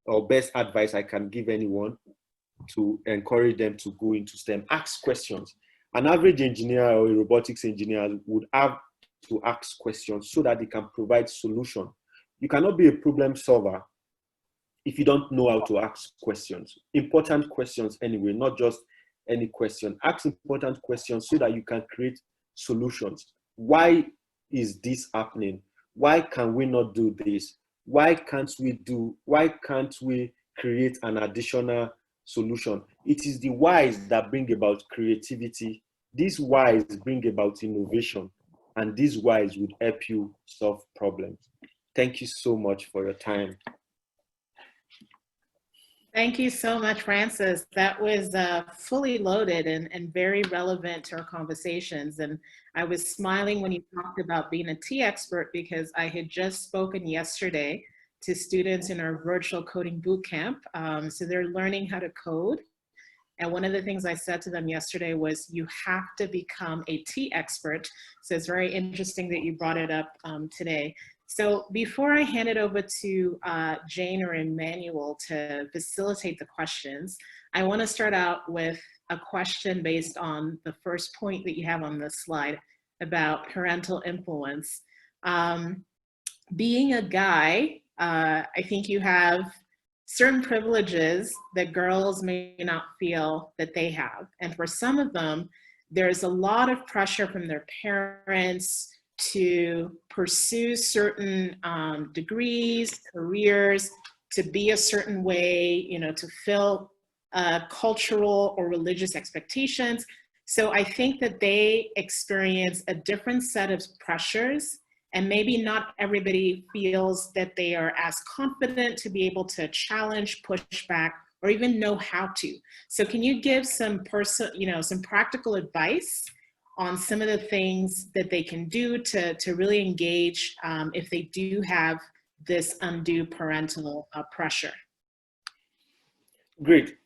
or best advice I can give anyone to encourage them to go into STEM. Ask questions. An average engineer or a robotics engineer would have to ask questions so that they can provide solution. You cannot be a problem solver if you don't know how to ask questions. Important questions anyway, not just any question. Ask important questions so that you can create solutions. Why is this happening? Why can we not do this? Why can't we create an additional solution? It is the whys that bring about creativity. These whys bring about innovation, and these whys would help you solve problems. Thank you so much for your time. Thank you so much, Francis. That was fully loaded and very relevant to our conversations. And I was smiling when you talked about being a tea expert because I had just spoken yesterday to students in our virtual coding bootcamp. So they're learning how to code. And one of the things I said to them yesterday was, you have to become a tea expert. So it's very interesting that you brought it up today. So before I hand it over to Jane or Emmanuel to facilitate the questions, I want to start out with a question based on the first point that you have on this slide about parental influence. Being a guy, I think you have certain privileges that girls may not feel that they have. And for some of them, there's a lot of pressure from their parents to pursue certain degrees, careers, to be a certain way, you know, to fill cultural or religious expectations. So I think that they experience a different set of pressures, and maybe not everybody feels that they are as confident to be able to challenge, push back, or even know how to. So can you give some some practical advice on some of the things that they can do to really engage if they do have this undue parental pressure? Great.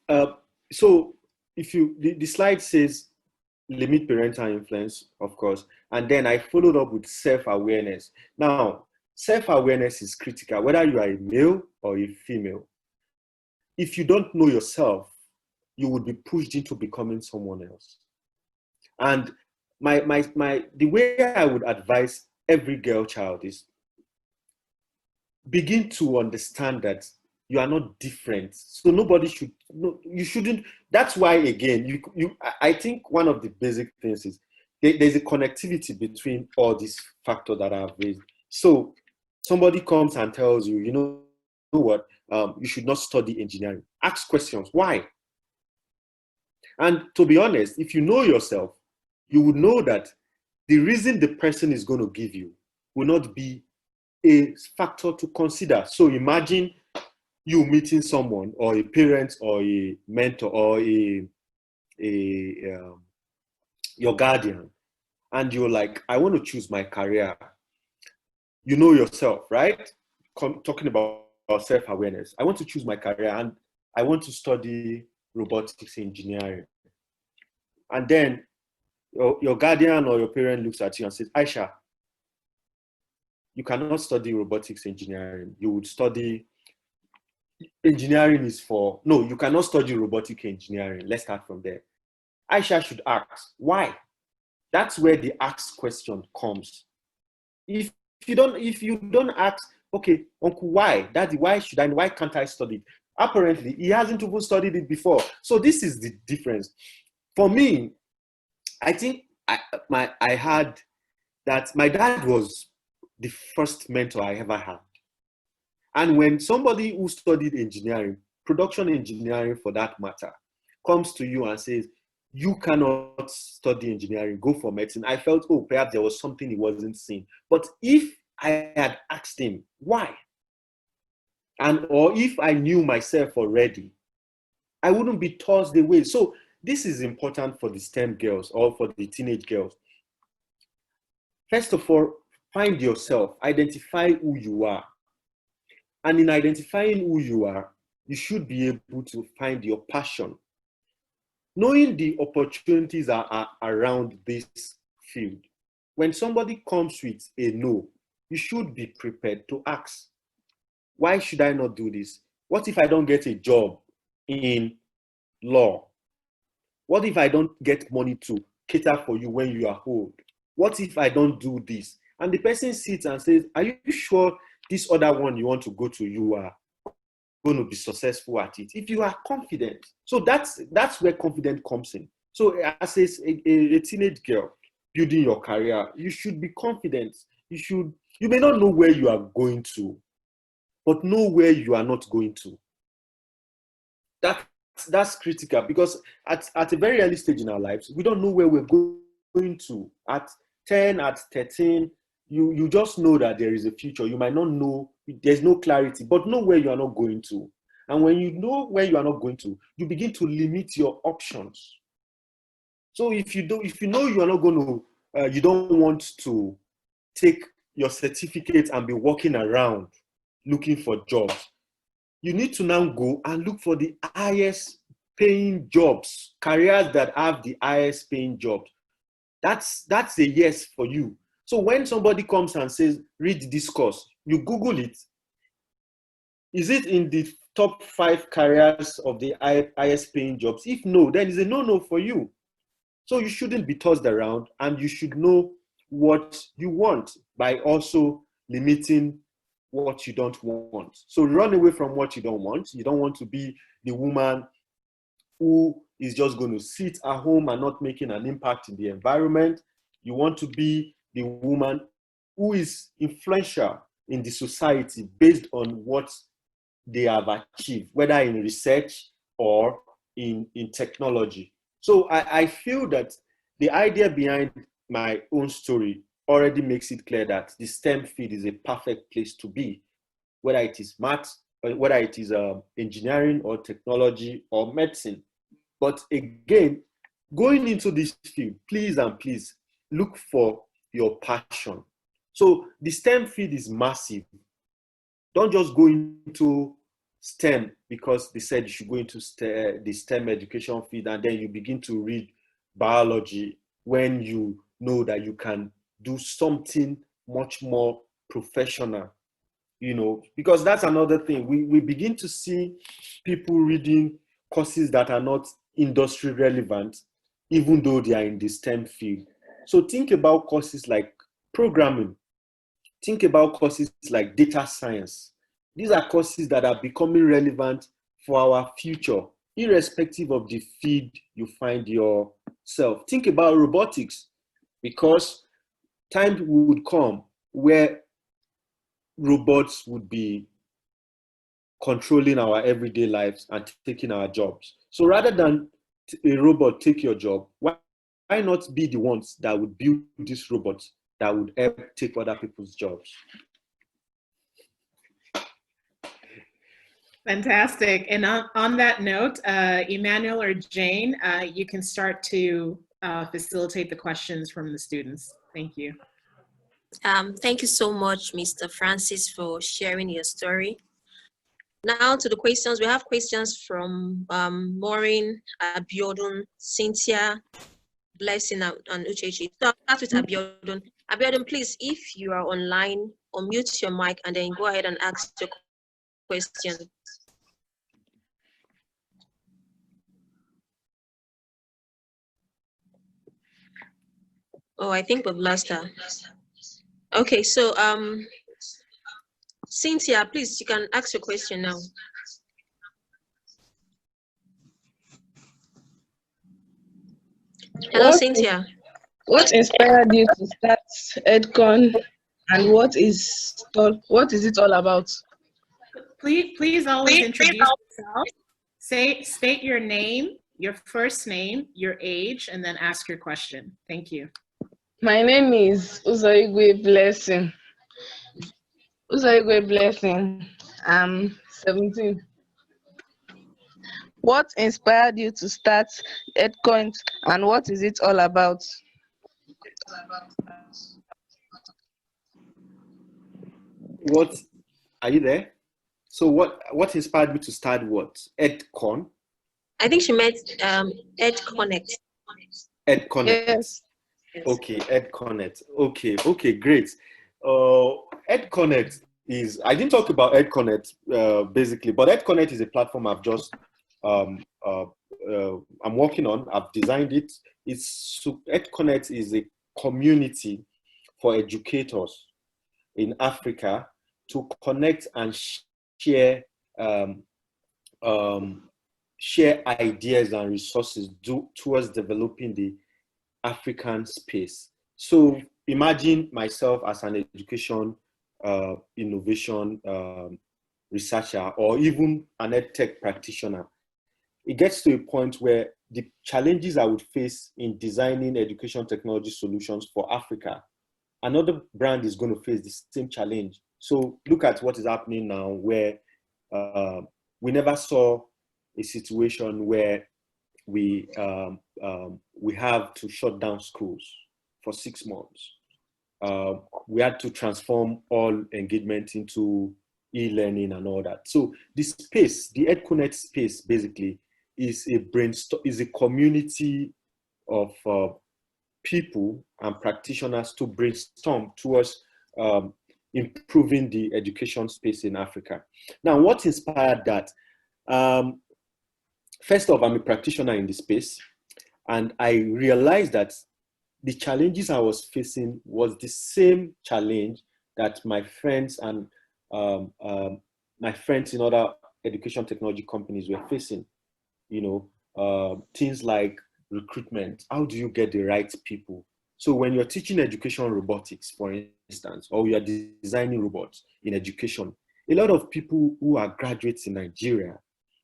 So if the slide says limit parental influence, of course, and then I followed up with self-awareness. Now, self-awareness is critical, whether you are a male or a female. If you don't know yourself, you would be pushed into becoming someone else. And the way I would advise every girl child is begin to understand that you are not different. So nobody should, no, you shouldn't. That's why, again, I think one of the basic things is there's a connectivity between all these factors that I've raised. So somebody comes and tells you, you know what, you should not study engineering. Ask questions. Why? And to be honest, if you know yourself, you would know that the reason the person is going to give you will not be a factor to consider. So imagine you meeting someone, or a parent, or a mentor, or your guardian, and you're like, I want to choose my career. You know yourself, right? Talking about self-awareness. I want to choose my career, and I want to study robotics engineering. And then your guardian or your parent looks at you and says, Aisha, you cannot study robotics engineering. You would study engineering is for, no, you cannot study robotic engineering. Let's start from there. Aisha should ask, why? That's where the ask question comes. If you don't ask, okay, uncle, why? Daddy, why can't I study it? Apparently, he hasn't even studied it before. So this is the difference. For me, I think I had that my dad was the first mentor I ever had. And when somebody who studied engineering, production engineering for that matter, comes to you and says, you cannot study engineering, go for medicine, I felt, oh, perhaps there was something he wasn't seeing. But if I had asked him, why? Or if I knew myself already, I wouldn't be tossed away. So this is important for the STEM girls or for the teenage girls. First of all, find yourself, identify who you are. And in identifying who you are, you should be able to find your passion. Knowing the opportunities are around this field. When somebody comes with a no, you should be prepared to ask, why should I not do this? What if I don't get a job in law? What if I don't get money to cater for you when you are old? What if I don't do this? And the person sits and says, are you sure this other one you want to go to, you are going to be successful at it? If you are confident. So that's where confidence comes in. So as a teenage girl building your career, you should be confident. You may not know where you are going to, but know where you are not going to. That's critical, because at a very early stage in our lives, we don't know where we're going to. At 10, at 13, you just know that there is a future. You might not know, there's no clarity, but know where you are not going to. And when you know where you are not going to, you begin to limit your options. So if you know you are not going to, you don't want to take your certificate and be walking around looking for jobs, you need to now go and look for the highest paying jobs, careers that have the highest paying jobs. That's a yes for you. So when somebody comes and says, read this course, you Google it. Is it in the top 5 careers of the highest paying jobs? If no, then it's a no-no for you. So you shouldn't be tossed around, and you should know what you want by also limiting what you don't want. So run away from what you don't want. You don't want to be the woman who is just going to sit at home and not making an impact in the environment. You want to be the woman who is influential in the society based on what they have achieved, whether in research or in technology. So I feel that the idea behind my own story already makes it clear that the STEM field is a perfect place to be, whether it is maths, whether it is engineering or technology or medicine. But again, going into this field, please look for your passion. So the STEM field is massive. Don't just go into STEM because they said you should go into the STEM education field and then you begin to read biology when you know that you can do something much more professional, because that's another thing. We begin to see people reading courses that are not industry relevant, even though they are in the STEM field. So think about courses like programming. Think about courses like data science. These are courses that are becoming relevant for our future, irrespective of the field you find yourself. Think about robotics, because time would come where robots would be controlling our everyday lives and taking our jobs. So rather than a robot take your job, why not be the ones that would build these robots that would help take other people's jobs? Fantastic. And on that note, Emmanuel or Jane, you can start to facilitate the questions from the students. Thank you. Thank you so much, Mr. Francis, for sharing your story. Now to the questions. We have questions from Maureen, Abiodun, Cynthia, Blessing, and Uchechi. So I'll start with Abiodun. Abiodun, please, if you are online, unmute your mic and then go ahead and ask your question. Oh, I think we've lost her. Okay, so Cynthia, please, you can ask your question now. Hello, Cynthia. What inspired you to start EdCon, and what is it all about? Please always introduce yourself. State your name, your first name, your age, and then ask your question. Thank you. My name is Uzoigwe Blessing. I'm 17. What inspired you to start EdCon and what is it all about? What are you there? So what inspired me to start what? EdCon? I think she meant Ed Connect. EdConnect. Yes. Okay, EdConnect. Okay, great. EdConnect is, I didn't talk about EdConnect basically, but EdConnect is a platform I've just, I'm working on. I've designed it. EdConnect is a community for educators in Africa to connect and share share ideas and resources towards developing the African space. So imagine myself as an education innovation researcher or even an edtech practitioner. It gets to a point where the challenges I would face in designing education technology solutions for Africa, another brand is going to face the same challenge. So look at what is happening now, where we never saw a situation where we have to shut down schools for 6 months. We had to transform all engagement into e-learning and all that. So the space, the EdConnect space, basically is a community of people and practitioners to brainstorm towards improving the education space in Africa. Now, what inspired that? First off, I'm a practitioner in the space, and I realized that the challenges I was facing was the same challenge that my friends and my friends in other education technology companies were facing. You know, things like recruitment. How do you get the right people? So when you're teaching education robotics, for instance, or you are designing robots in education, a lot of people who are graduates in Nigeria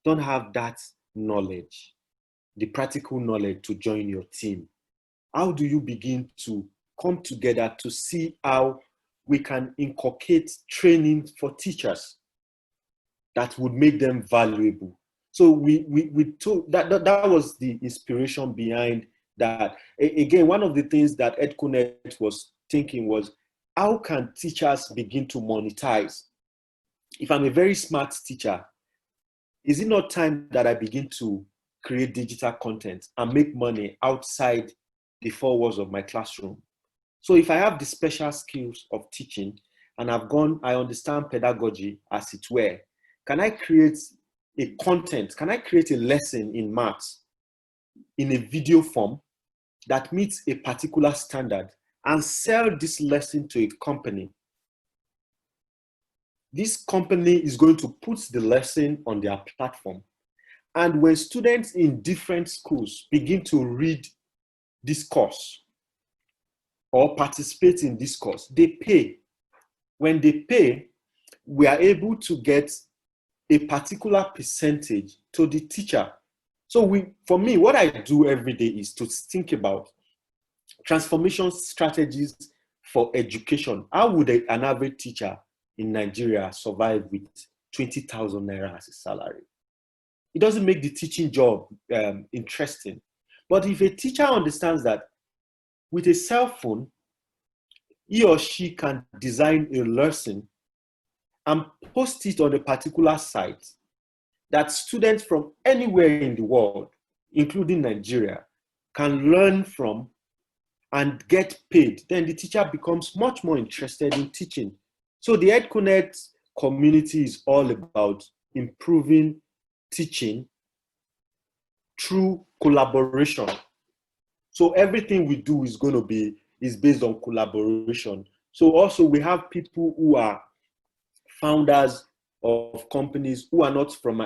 don't have that knowledge, the practical knowledge to join your team. How do you begin to come together to see how we can inculcate training for teachers that would make them valuable? So we took that was the inspiration behind that. Again, one of the things that EdConnect was thinking was, how can teachers begin to monetize? If I'm a very smart teacher, is it not time that I begin to create digital content and make money outside the four walls of my classroom? So if I have the special skills of teaching and I understand pedagogy as it were, can I create can I create a lesson in maths in a video form that meets a particular standard and sell this lesson to a company? This company is going to put the lesson on their platform. And when students in different schools begin to read this course or participate in this course, they pay. When they pay, we are able to get a particular percentage to the teacher. So for me, what I do every day is to think about transformation strategies for education. How would an average teacher in Nigeria survive with 20,000 naira as a salary? It doesn't make the teaching job interesting. But if a teacher understands that with a cell phone, he or she can design a lesson and post it on a particular site that students from anywhere in the world, including Nigeria, can learn from and get paid, then the teacher becomes much more interested in teaching. So the EdConnect community is all about improving teaching through collaboration. So everything we do is based on collaboration. So also we have people who are founders of companies who are not from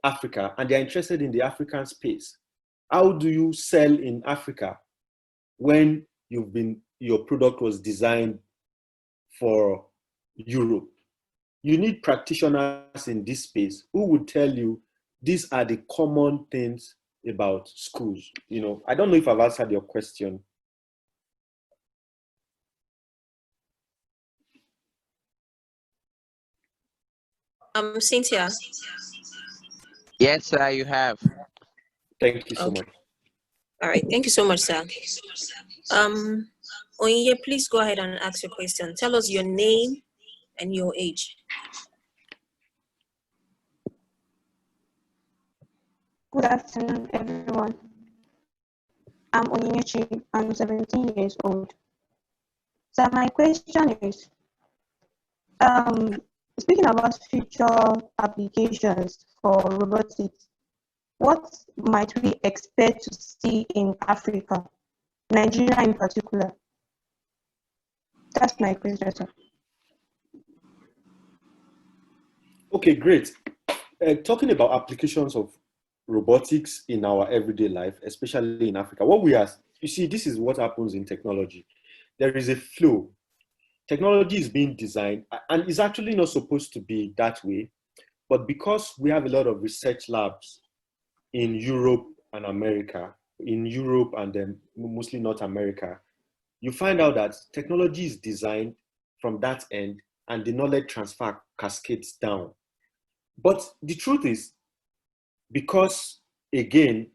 Africa and they're interested in the African space. How do you sell in Africa when your product was designed for Europe? You need practitioners in this space who would tell you these are the common things about schools. You know, I don't know if I've answered your question. Cynthia. Yes, sir, you have. Thank you so Okay. much. All right. Thank you so much, sir. Onye, please go ahead and ask your question. Tell us your name and your age. Good afternoon, everyone. I'm Onyinyechi. I'm 17 years old. So my question is, speaking about future applications for robotics, what might we expect to see in Africa, Nigeria in particular? That's my question, sir. Okay, great. Talking about applications of robotics in our everyday life, especially in Africa, what we are, you see, this is what happens in technology. There is a flow. Technology is being designed, and it's actually not supposed to be that way. But because we have a lot of research labs in Europe and America, in Europe and then mostly North America, you find out that technology is designed from that end and the knowledge transfer cascades down. But the truth is, because again,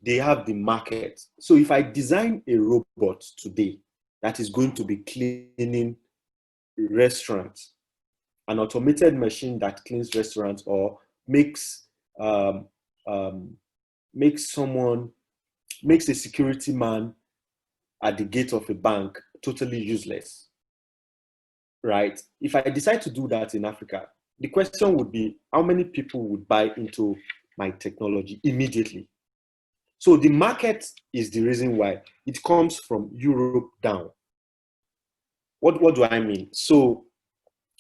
they have the market. So if I design a robot today that is going to be cleaning restaurants, an automated machine that cleans restaurants or makes makes a security man at the gate of a bank totally useless, right? If I decide to do that in Africa, the question would be how many people would buy into my technology immediately? So the market is the reason why it comes from Europe down. What do I mean? So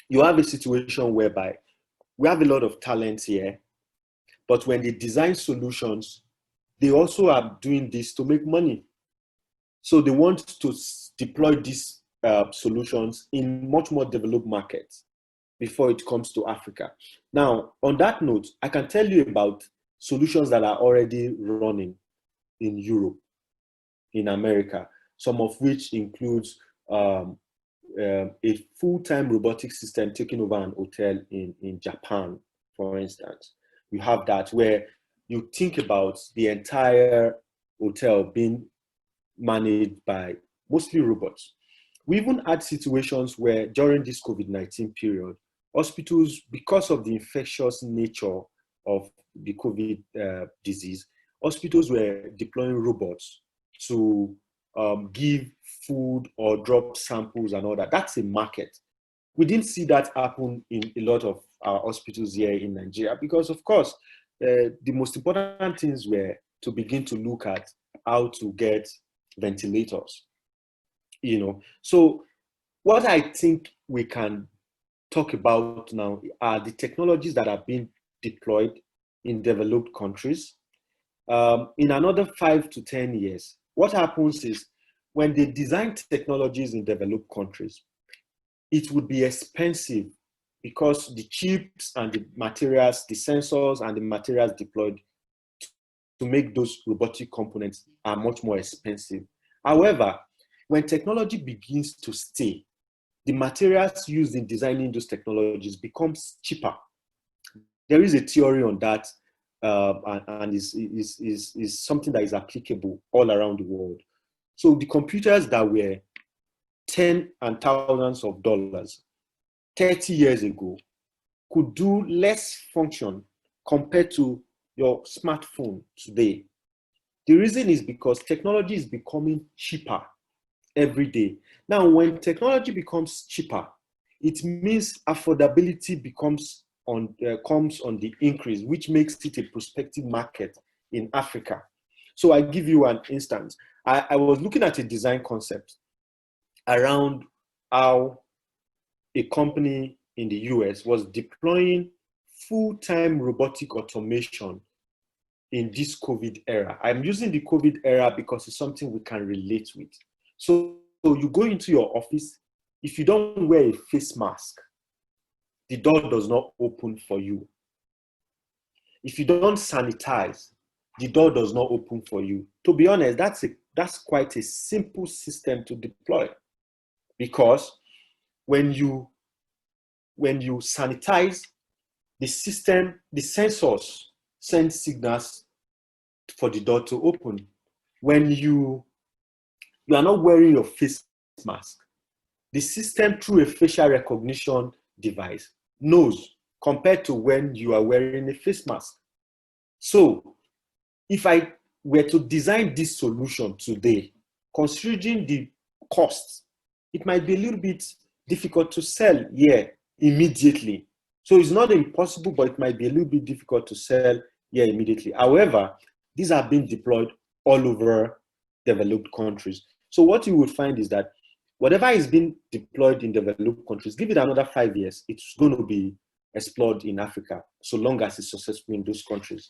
you have a situation whereby we have a lot of talent here, but when they design solutions, they also are doing this to make money. So they want to deploy these solutions in much more developed markets before it comes to Africa. Now, on that note, I can tell you about solutions that are already running in Europe, in America, some of which includes a full-time robotic system taking over an hotel in Japan, for instance. You have that where you think about the entire hotel being managed by mostly robots. We even had situations where during this COVID-19 period, hospitals, because of the infectious nature of the COVID disease, hospitals were deploying robots to give food or drop samples and all that. That's a market. We didn't see that happen in a lot of our hospitals here in Nigeria because, of course, the most important things were to begin to look at how to get ventilators, you know. So what I think we can talk about now are the technologies that are being deployed in developed countries. In another 5 to 10 years, what happens is when they design technologies in developed countries, it would be expensive because the chips and the materials, the sensors and the materials deployed to make those robotic components are much more expensive. However, when technology begins to stay, the materials used in designing those technologies becomes cheaper. There is a theory on that, and is something that is applicable all around the world. So the computers that were tens and thousands of dollars 30 years ago could do less function compared to your smartphone today. The reason is because technology is becoming cheaper every day. Now, when technology becomes cheaper, it means affordability comes on the increase, which makes it a prospective market in Africa. So I give you an instance. I was looking at a design concept around how a company in the US was deploying full-time robotic automation in this COVID era. I'm using the COVID era because it's something we can relate with. So you go into your office, if you don't wear a face mask, the door does not open for you. If you don't sanitize, the door does not open for you. To be honest, that's quite a simple system to deploy, because when you sanitize the system, the sensors send signals for the door to open. When you are not wearing your face mask, the system, through a facial recognition device, knows compared to when you are wearing a face mask. So if I were to design this solution today, considering the costs, it might be a little bit difficult to sell here immediately. So it's not impossible, but it might be a little bit difficult to sell here immediately. However, these are being deployed all over developed countries. So what you would find is that whatever is being deployed in developed countries, give it another 5 years, it's going to be explored in Africa, so long as it's successful in those countries.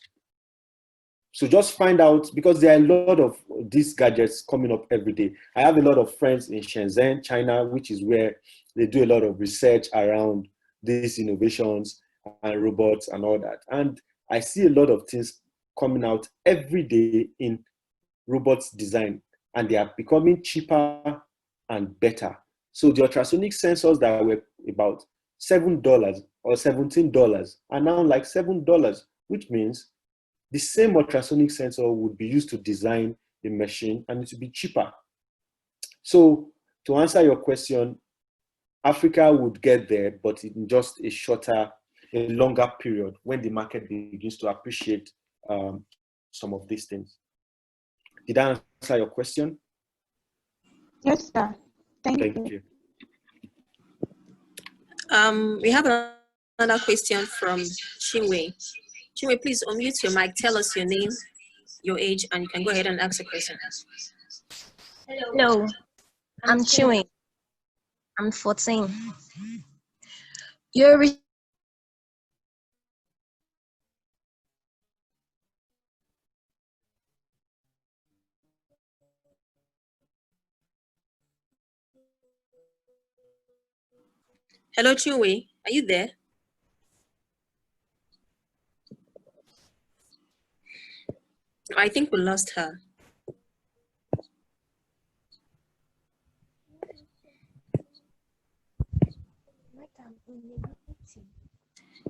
So just find out, because there are a lot of these gadgets coming up every day. I have a lot of friends in Shenzhen, China, which is where they do a lot of research around these innovations and robots and all that. And I see a lot of things coming out every day in robots design, and they are becoming cheaper and better. So the ultrasonic sensors that were about $7 or $17 are now like $7, which means the same ultrasonic sensor would be used to design a machine and it would be cheaper. So to answer your question, Africa would get there, but in just a longer period when the market begins to appreciate some of these things. Did I answer your question? Yes, sir. Thank you. We have another question from Chinwe. Chinwe, please unmute your mic. Tell us your name, your age, and you can go ahead and ask a question. Hello, I'm Chinwe. I'm 14. Your Hello, Chinwe. Are you there? I think we lost her.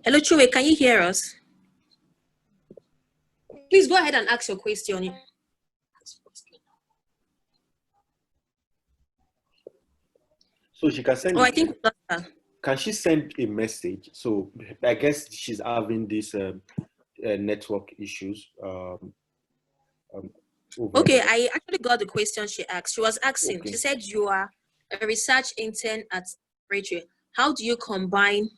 Hello, Chinwe, can you hear us? Please go ahead and ask your question. So she can send. Oh, I think we lost her. Can she send a message? So I guess she's having these network issues. Okay, I actually got the question she asked. She was asking, okay. She said you are a research intern at Rachel. How do you combine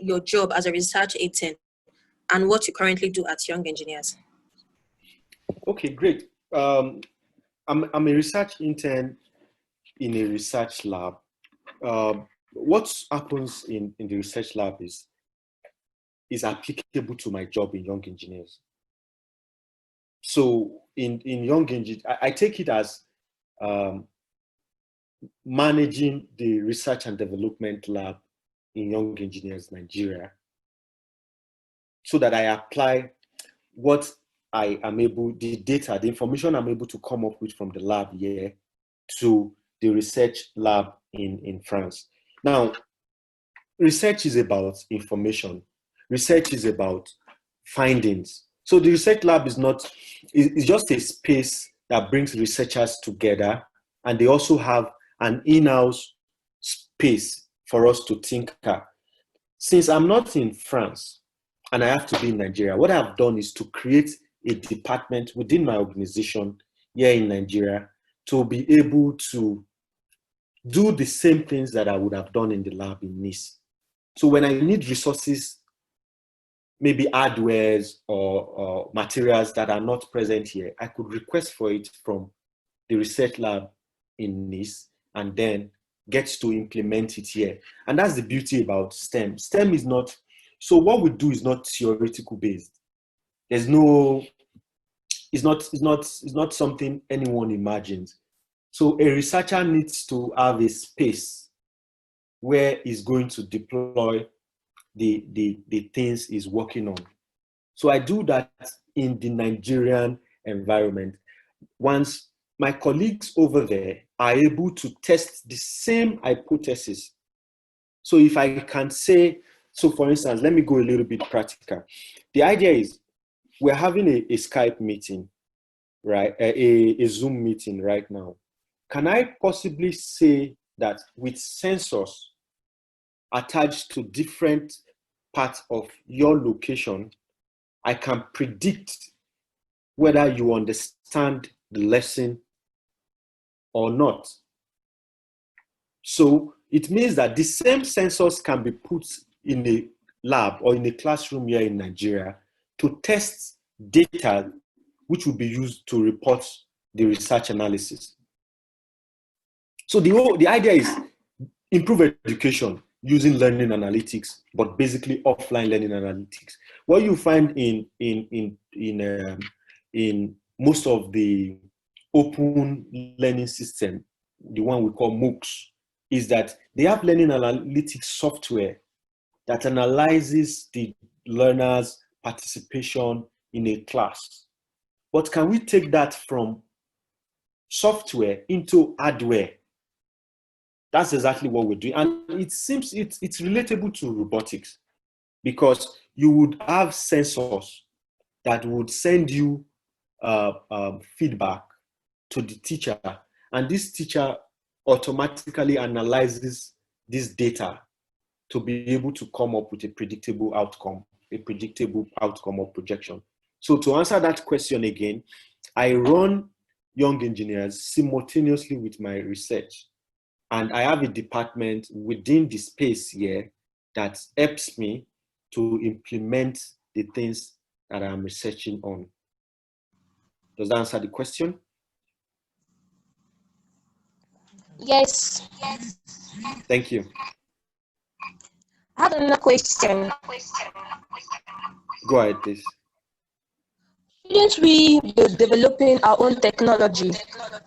your job as a research intern and what you currently do at Young Engineers? Okay, great. I'm a research intern in a research lab. What happens in the research lab is applicable to my job in Young Engineers. So in Young Engineers, I take it as managing the research and development lab in Young Engineers Nigeria, so that I apply what I am able, the data, the information I'm able to come up with from the lab here to the research lab in France. Now, research is about information. Research is about findings. So the research lab is just a space that brings researchers together, and they also have an in-house space for us to tinker. Since I'm not in France and I have to be in Nigeria, what I've done is to create a department within my organization here in Nigeria to be able to do the same things that I would have done in the lab in Nice. So when I need resources, maybe hardwares or materials that are not present here, I could request for it from the research lab in Nice and then get to implement it here. And that's the beauty about STEM. STEM is not, so what we do is not theoretical based. There's no, it's not something anyone imagines. So a researcher needs to have a space where he's going to deploy the things he's working on. So I do that in the Nigerian environment. Once my colleagues over there are able to test the same hypothesis. So if I can say, so for instance, let me go a little bit practical. The idea is we're having a Skype meeting, right? A Zoom meeting right now. Can I possibly say that with sensors attached to different parts of your location, I can predict whether you understand the lesson or not? So it means that the same sensors can be put in a lab or in a classroom here in Nigeria to test data which will be used to report the research analysis. So the idea is improve education using learning analytics, but basically offline learning analytics. What you find in most of the open learning system, the one we call MOOCs, is that they have learning analytics software that analyzes the learner's participation in a class. But can we take that from software into hardware? That's exactly what we're doing. And it seems it's relatable to robotics, because you would have sensors that would send you feedback to the teacher, and this teacher automatically analyzes this data to be able to come up with a predictable outcome or projection. So to answer that question again, I run young engineers simultaneously with my research. And I have a department within the space here that helps me to implement the things that I'm researching on. Does that answer the question? Yes. Thank you. I have another question. Go ahead, please. Shouldn't we be developing our own technology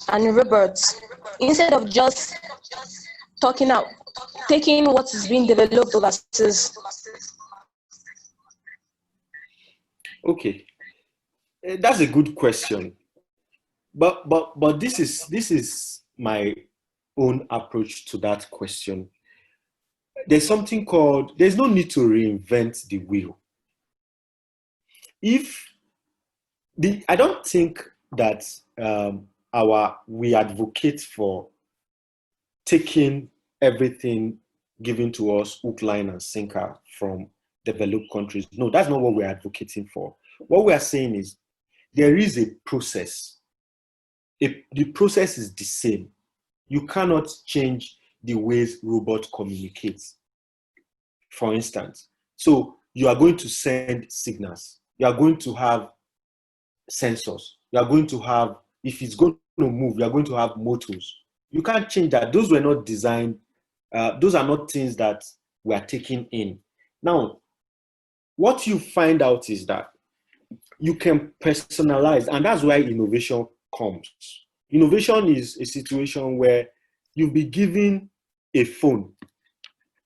and robots instead of just taking what is being developed overseas? Okay, that's a good question. But this is my own approach to that question. There's something called, there's no need to reinvent the wheel. I don't think that we advocate for taking everything given to us hook, line, and sinker from developed countries. No, that's not what we're advocating for. What we are saying is there is a process. The process is the same. You cannot change the ways robots communicate, for instance. So you are going to send signals. You are going to have sensors. You are going to have, if it's going to move, you are going to have motors. You can't change that. Those were not designed. Those are not things that we are taking in. Now, what you find out is that you can personalize, and that's why innovation comes. Innovation is a situation where you'll be given a phone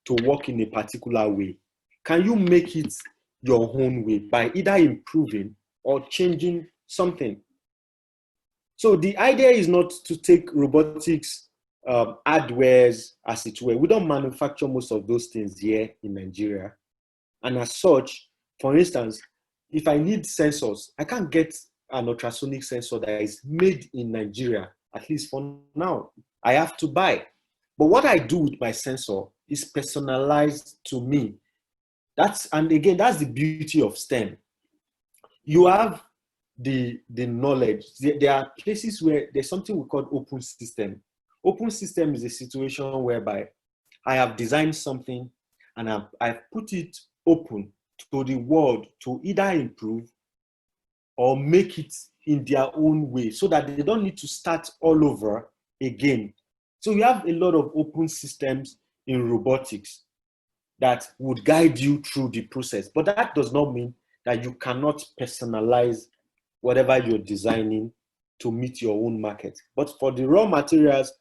to work in a particular way. Can you make it your own way by either improving or changing something? So the idea is not to take robotics hardwares, as it were. We don't manufacture most of those things here in Nigeria. And as such, for instance, if I need sensors, I can't get an ultrasonic sensor that is made in Nigeria, at least for now. I have to buy. But what I do with my sensor is personalized to me. And again, that's the beauty of STEM. You have the knowledge. There are places where there's something we call open system. Open system is a situation whereby I have designed something and I've put it open to the world to either improve or make it in their own way so that they don't need to start all over again. So we have a lot of open systems in robotics that would guide you through the process. But that does not mean that you cannot personalize whatever you're designing to meet your own market. But for the raw materials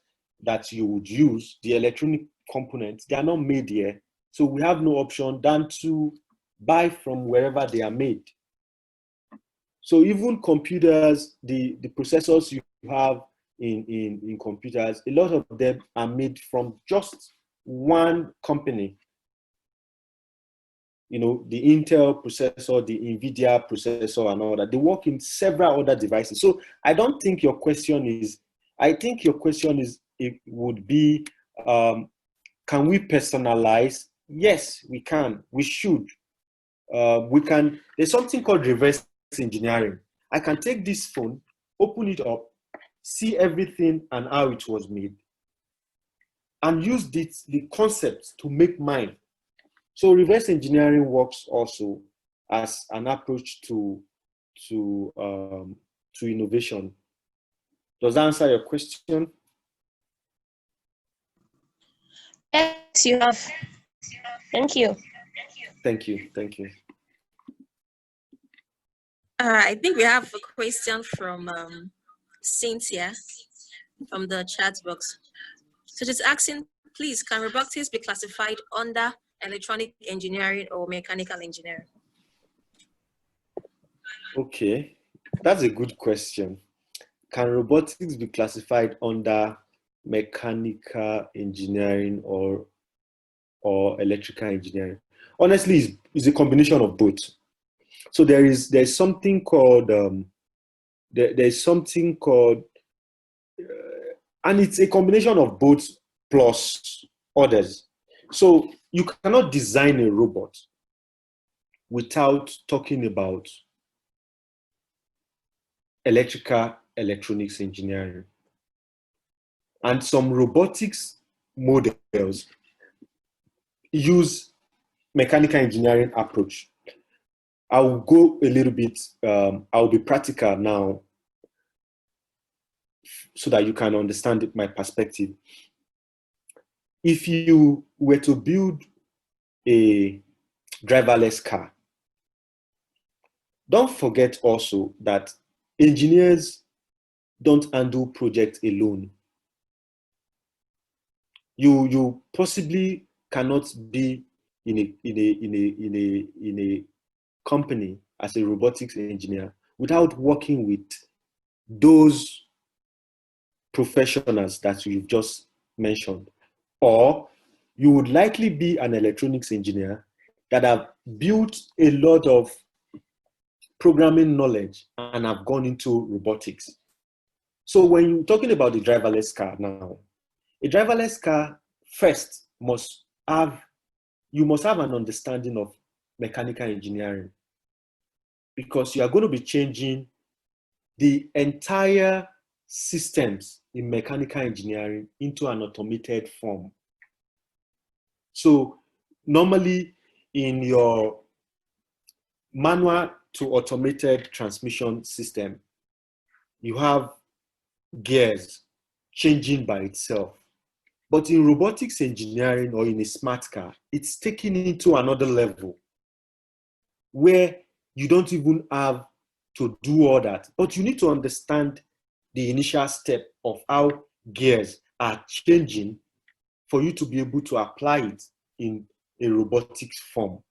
that you would use, the electronic components, they are not made here. So we have no option than to buy from wherever they are made. So even computers, the processors you have in computers, a lot of them are made from just one company. you know, the Intel processor, the NVIDIA processor and all that. They work in several other devices. So I don't think your question is, I think your question is, it would be, can we personalize? Yes, we can. We should. We can. There's something called reverse engineering. I can take this phone, open it up, see everything and how it was made, and use the concepts to make mine. So reverse engineering works also as an approach to innovation. Does that answer your question? Yes, you have. Thank you. Thank you. Thank you. I think we have a question from Cynthia from the chat box. So she's asking, please, can robotics be classified under electronic engineering or mechanical engineering? Okay, that's a good question. Can robotics be classified under mechanical engineering or electrical engineering? Honestly, it's a combination of both. So there's something called there's something called and it's a combination of both plus others. So you cannot design a robot without talking about electronics engineering. And some robotics models use mechanical engineering approach. I will go a little bit, I'll be practical now so that you can understand my perspective. If you were to build a driverless car, don't forget also that engineers don't handle projects alone. You possibly cannot be in a company as a robotics engineer without working with those professionals that you've just mentioned. Or you would likely be an electronics engineer that have built a lot of programming knowledge and have gone into robotics. So when you're talking about the driverless car now, a driverless car first you must have an understanding of mechanical engineering, because you are going to be changing the entire systems in mechanical engineering into an automated form. So normally in your manual to automated transmission system, you have gears changing by itself. But in robotics engineering or in a smart car, it's taken into another level where you don't even have to do all that. But you need to understand the initial step of how gears are changing for you to be able to apply it in a robotics form.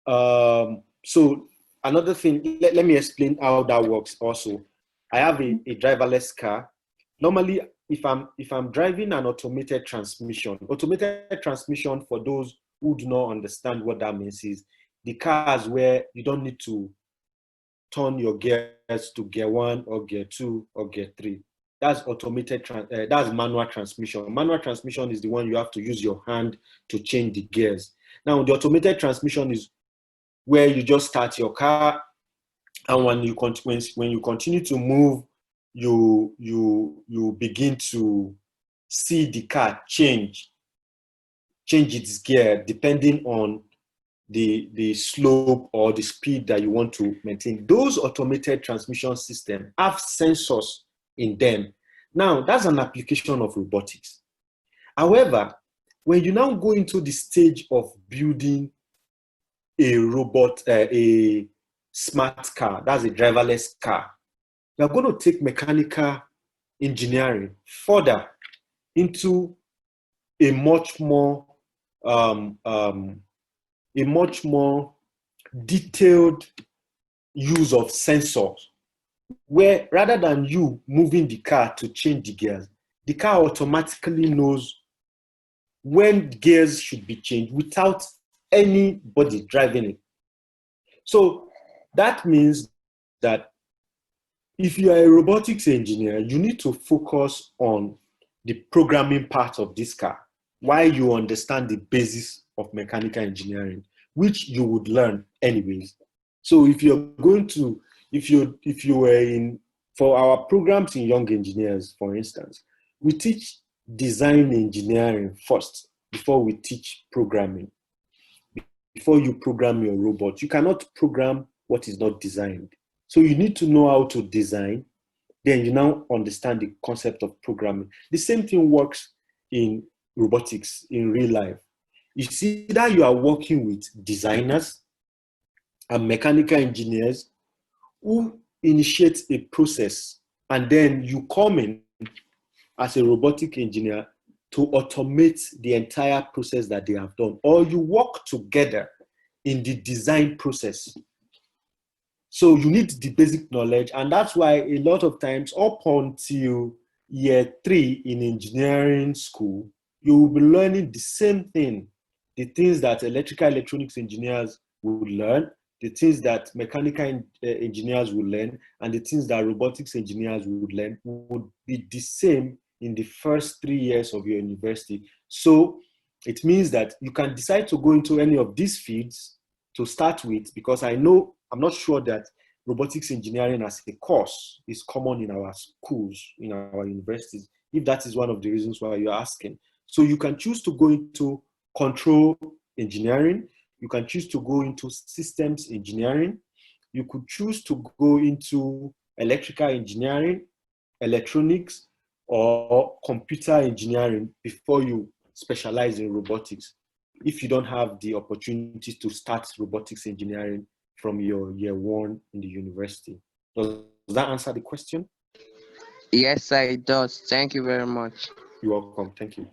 So another thing, let me explain how that works also. I have a driverless car. Normally, if I'm driving an automated transmission for those who do not understand what that means is the cars where you don't need to turn your gears to gear 1 or gear 2 or gear 3. That's automated, that's manual transmission. Manual transmission is the one you have to use your hand to change the gears. Now, the automated transmission is where you just start your car, and when you continue to move, you begin to see the car change its gear depending on the slope or the speed that you want to maintain. Those automated transmission systems have sensors in them. Now, that's an application of robotics. However, when you now go into the stage of building a robot, a smart car, that's a driverless car, you're going to take mechanical engineering further into a much more detailed use of sensors, where rather than you moving the car to change the gears, the car automatically knows when gears should be changed without anybody driving it. So that means that if you are a robotics engineer, you need to focus on the programming part of this car while you understand the basis of mechanical engineering, which you would learn anyways. So if you're going to, if you were in, for our programs in young engineers, for instance, we teach design engineering first before we teach programming. Before you program your robot, you cannot program what is not designed. So you need to know how to design, then you now understand the concept of programming. The same thing works in robotics in real life. You see that you are working with designers and mechanical engineers who initiate a process, and then you come in as a robotic engineer to automate the entire process that they have done, or you work together in the design process. So you need the basic knowledge, and that's why a lot of times up until year 3 in engineering school, you will be learning the same thing, the things that electrical electronics engineers would learn, the things that mechanical engineers will learn, and the things that robotics engineers would learn would be the same in the first 3 years of your university. So it means that you can decide to go into any of these fields to start with, because I'm not sure that robotics engineering as a course is common in our schools, in our universities, if that is one of the reasons why you're asking. So you can choose to go into control engineering, you can choose to go into systems engineering, you could choose to go into electrical engineering, electronics, or computer engineering before you specialize in robotics, if you don't have the opportunity to start robotics engineering from your year 1 in the university. Does that answer the question? Yes, it does. Thank you very much. You're welcome. Thank you.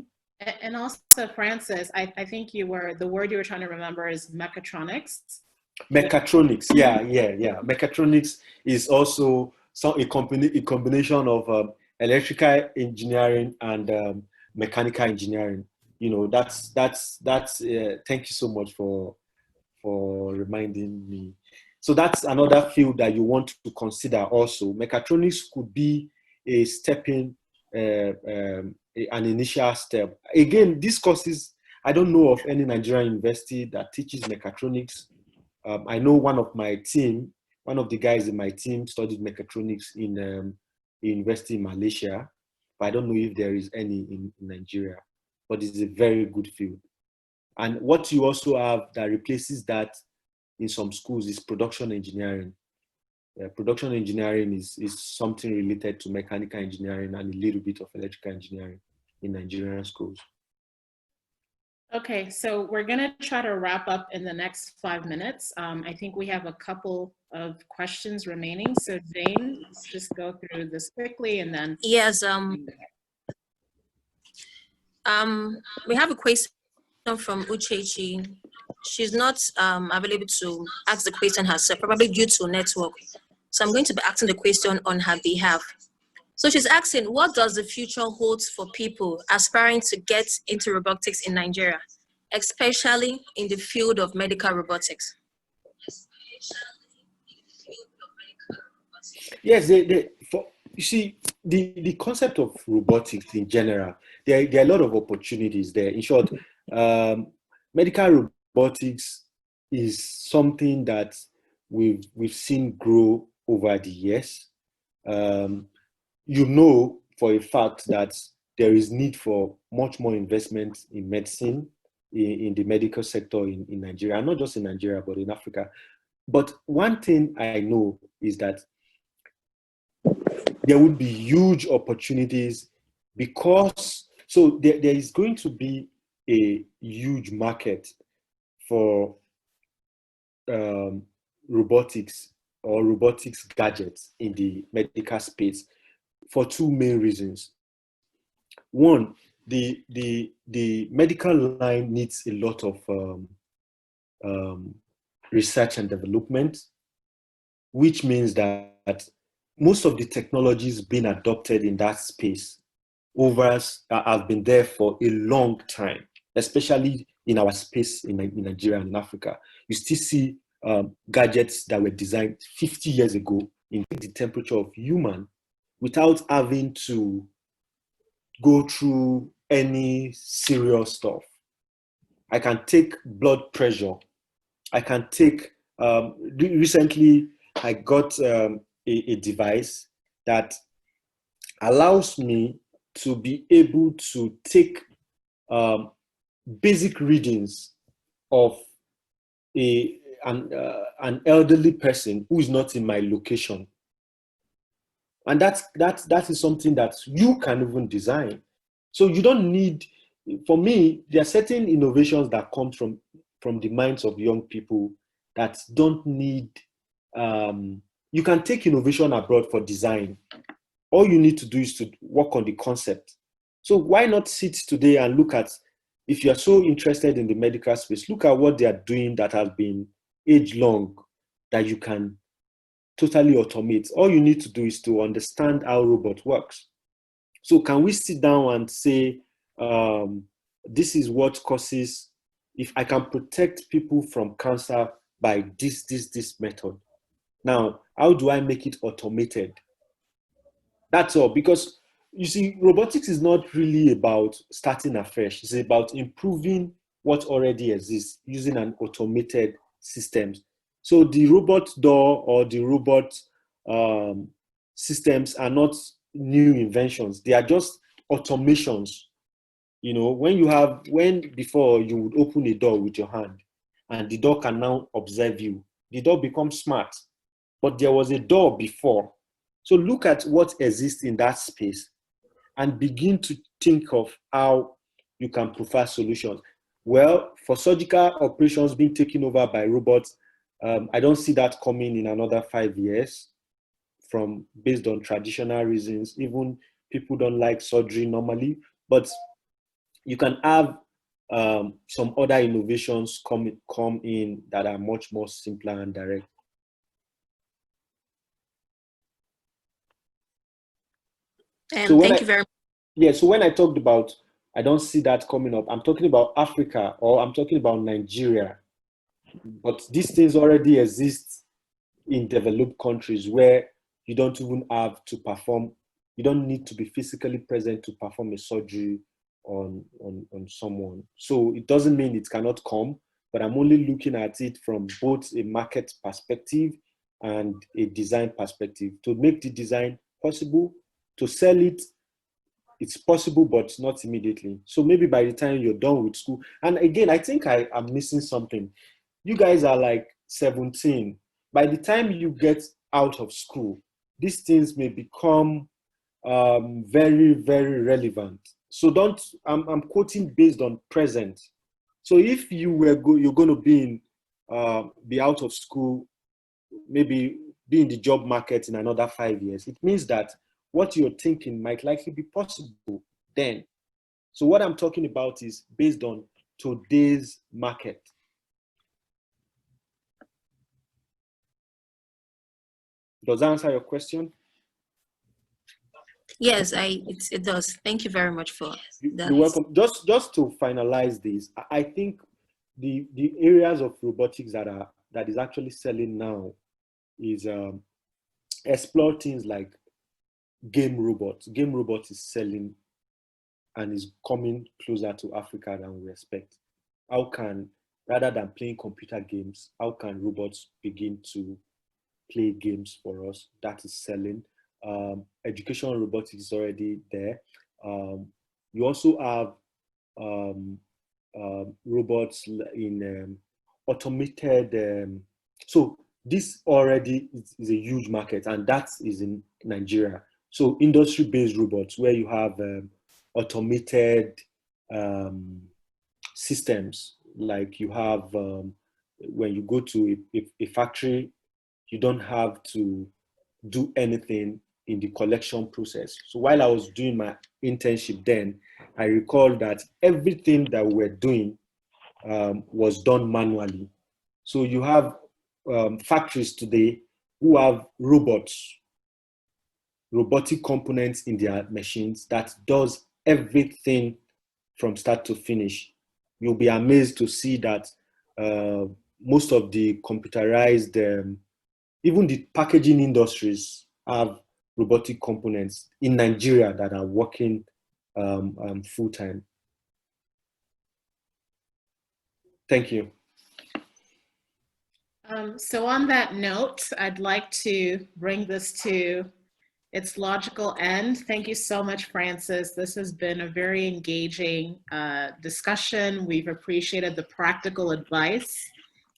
And also, Francis, I think the word you were trying to remember is mechatronics. Mechatronics, yeah. Mechatronics is also a combination of electrical engineering and mechanical engineering. You know, that's thank you so much for reminding me. So that's another field that you want to consider also. Mechatronics could be a stepping, an initial step. Again, these courses, I don't know of any Nigerian university that teaches mechatronics. I know one of the guys in my team studied mechatronics in a university in Malaysia, but I don't know if there is any in Nigeria, but it's a very good field. And what you also have that replaces that in some schools is production engineering. Production engineering is something related to mechanical engineering and a little bit of electrical engineering in Nigerian schools. Okay, so we're gonna try to wrap up in the next 5 minutes. I think we have a couple of questions remaining. So Jane, let's just go through this quickly and then. Yes, we have a question from Uchechi. She's not available to ask the question herself, probably due to network. So I'm going to be asking the question on her behalf. So she's asking, what does the future hold for people aspiring to get into robotics in Nigeria, especially in the field of medical robotics? Yes, you see, the concept of robotics in general, there are a lot of opportunities there. In short, medical robotics is something that we've seen grow over the years. You know for a fact that there is need for much more investment in medicine, in the medical sector in Nigeria, not just in Nigeria, but in Africa. But one thing I know is that there would be huge opportunities because, so there is going to be a huge market for robotics or robotics gadgets in the medical space for 2 main reasons. One, the medical line needs a lot of research and development, which means that most of the technologies being adopted in that space have been there for a long time. especially in our space in Nigeria and in Africa. You still see gadgets that were designed 50 years ago in the temperature of human without having to go through any serious stuff. I can take blood pressure. I can take, recently I got a device that allows me to be able to take basic readings of an elderly person who is not in my location. And that is something that you can even design. So you don't need, for me, there are certain innovations that come from the minds of young people that don't need, you can take innovation abroad for design. All you need to do is to work on the concept. So why not sit today and look at, if you're so interested in the medical space, look at what they are doing that has been age-long, that you can totally automate. All you need to do is to understand how robot works. So can we sit down and say, this is what causes, if I can protect people from cancer by this method. Now, how do I make it automated? That's all. Because you see, robotics is not really about starting afresh. It's about improving what already exists using an automated systems. So the robot door or the robot systems are not new inventions. They are just automations. You know, when before you would open a door with your hand and the door can now observe you, the door becomes smart. But there was a door before. So look at what exists in that space and begin to think of how you can provide solutions. Well, for surgical operations being taken over by robots, I don't see that coming in another 5 years based on traditional reasons. Even people don't like surgery normally, but you can have some other innovations come in that are much more simpler and direct. So thank you very much. Yeah, so when I talked about, I don't see that coming up, I'm talking about Africa or I'm talking about Nigeria. But these things already exist in developed countries where you don't even have to perform, you don't need to be physically present to perform a surgery on someone. So it doesn't mean it cannot come, but I'm only looking at it from both a market perspective and a design perspective. To make the design possible, to sell it, it's possible, but not immediately. So maybe by the time you're done with school, and again, I think I'm missing something. You guys are like 17. By the time you get out of school, these things may become very, very relevant. So I'm quoting based on present. So if you're going to be out of school, maybe be in the job market in another 5 years, it means that what you're thinking might likely be possible then. So what I'm talking about is based on today's market. Does that answer your question? Yes, it does. Thank you very much for that. You're welcome. Just to finalize this, I think the areas of robotics that is actually selling now is explore things like game robots. Game robots is selling and is coming closer to Africa than we expect. How can, rather than playing computer games, how can robots begin to play games for us? That is selling. Educational robotics is already there. You also have robots in automated. So this already is a huge market, and that is in Nigeria. So industry-based robots where you have automated systems, like you have when you go to a factory, you don't have to do anything in the collection process. So while I was doing my internship then, I recall that everything that we were doing was done manually. So you have factories today who have robotic components in their machines that does everything from start to finish. you'll be amazed to see that most of the computerized, even the packaging industries have robotic components in Nigeria that are working full-time. Thank you. So on that note, I'd like to bring this to its logical end. Thank you so much, Francis. This has been a very engaging discussion. We've appreciated the practical advice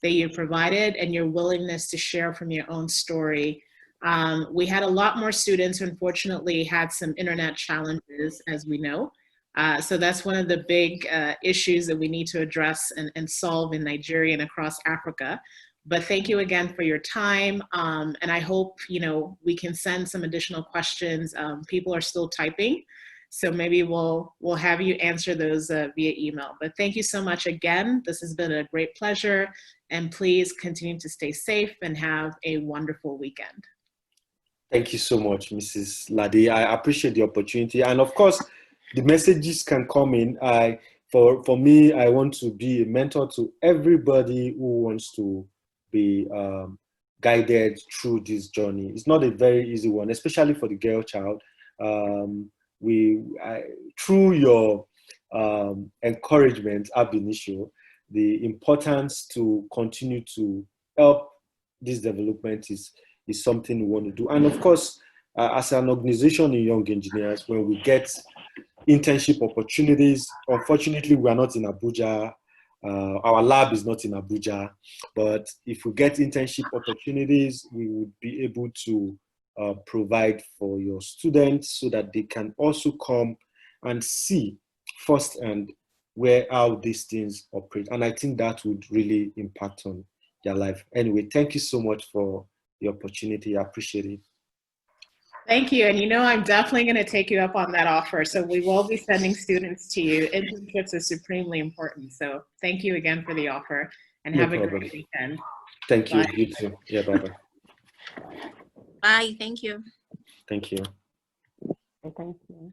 that you provided and your willingness to share from your own story. We had a lot more students who unfortunately had some internet challenges, as we know. So that's one of the big issues that we need to address and solve in Nigeria and across Africa. But thank you again for your time. And I hope, we can send some additional questions. People are still typing, so maybe we'll have you answer those via email. But thank you so much again. This has been a great pleasure. And please continue to stay safe and have a wonderful weekend. Thank you so much, Mrs. Lade. I appreciate the opportunity. And of course, the messages can come in. For me, I want to be a mentor to everybody who wants to be guided through this journey. It's not a very easy one, especially for the girl child. Through your encouragement ab initio, the importance to continue to help this development is something we want to do. And of course, as an organization in Young Engineers, when we get internship opportunities, unfortunately, we are not in Abuja. Our lab is not in Abuja, but if we get internship opportunities, we would be able to provide for your students so that they can also come and see firsthand how these things operate. And I think that would really impact on their life. Anyway, thank you so much for the opportunity. I appreciate it. Thank you. And I'm definitely going to take you up on that offer. So we will be sending students to you. Internships are supremely important. So thank you again for the offer and have a great weekend. Thank you. Bye. You too. Yeah, bye-bye. Bye. Thank you. Thank you. Thank you.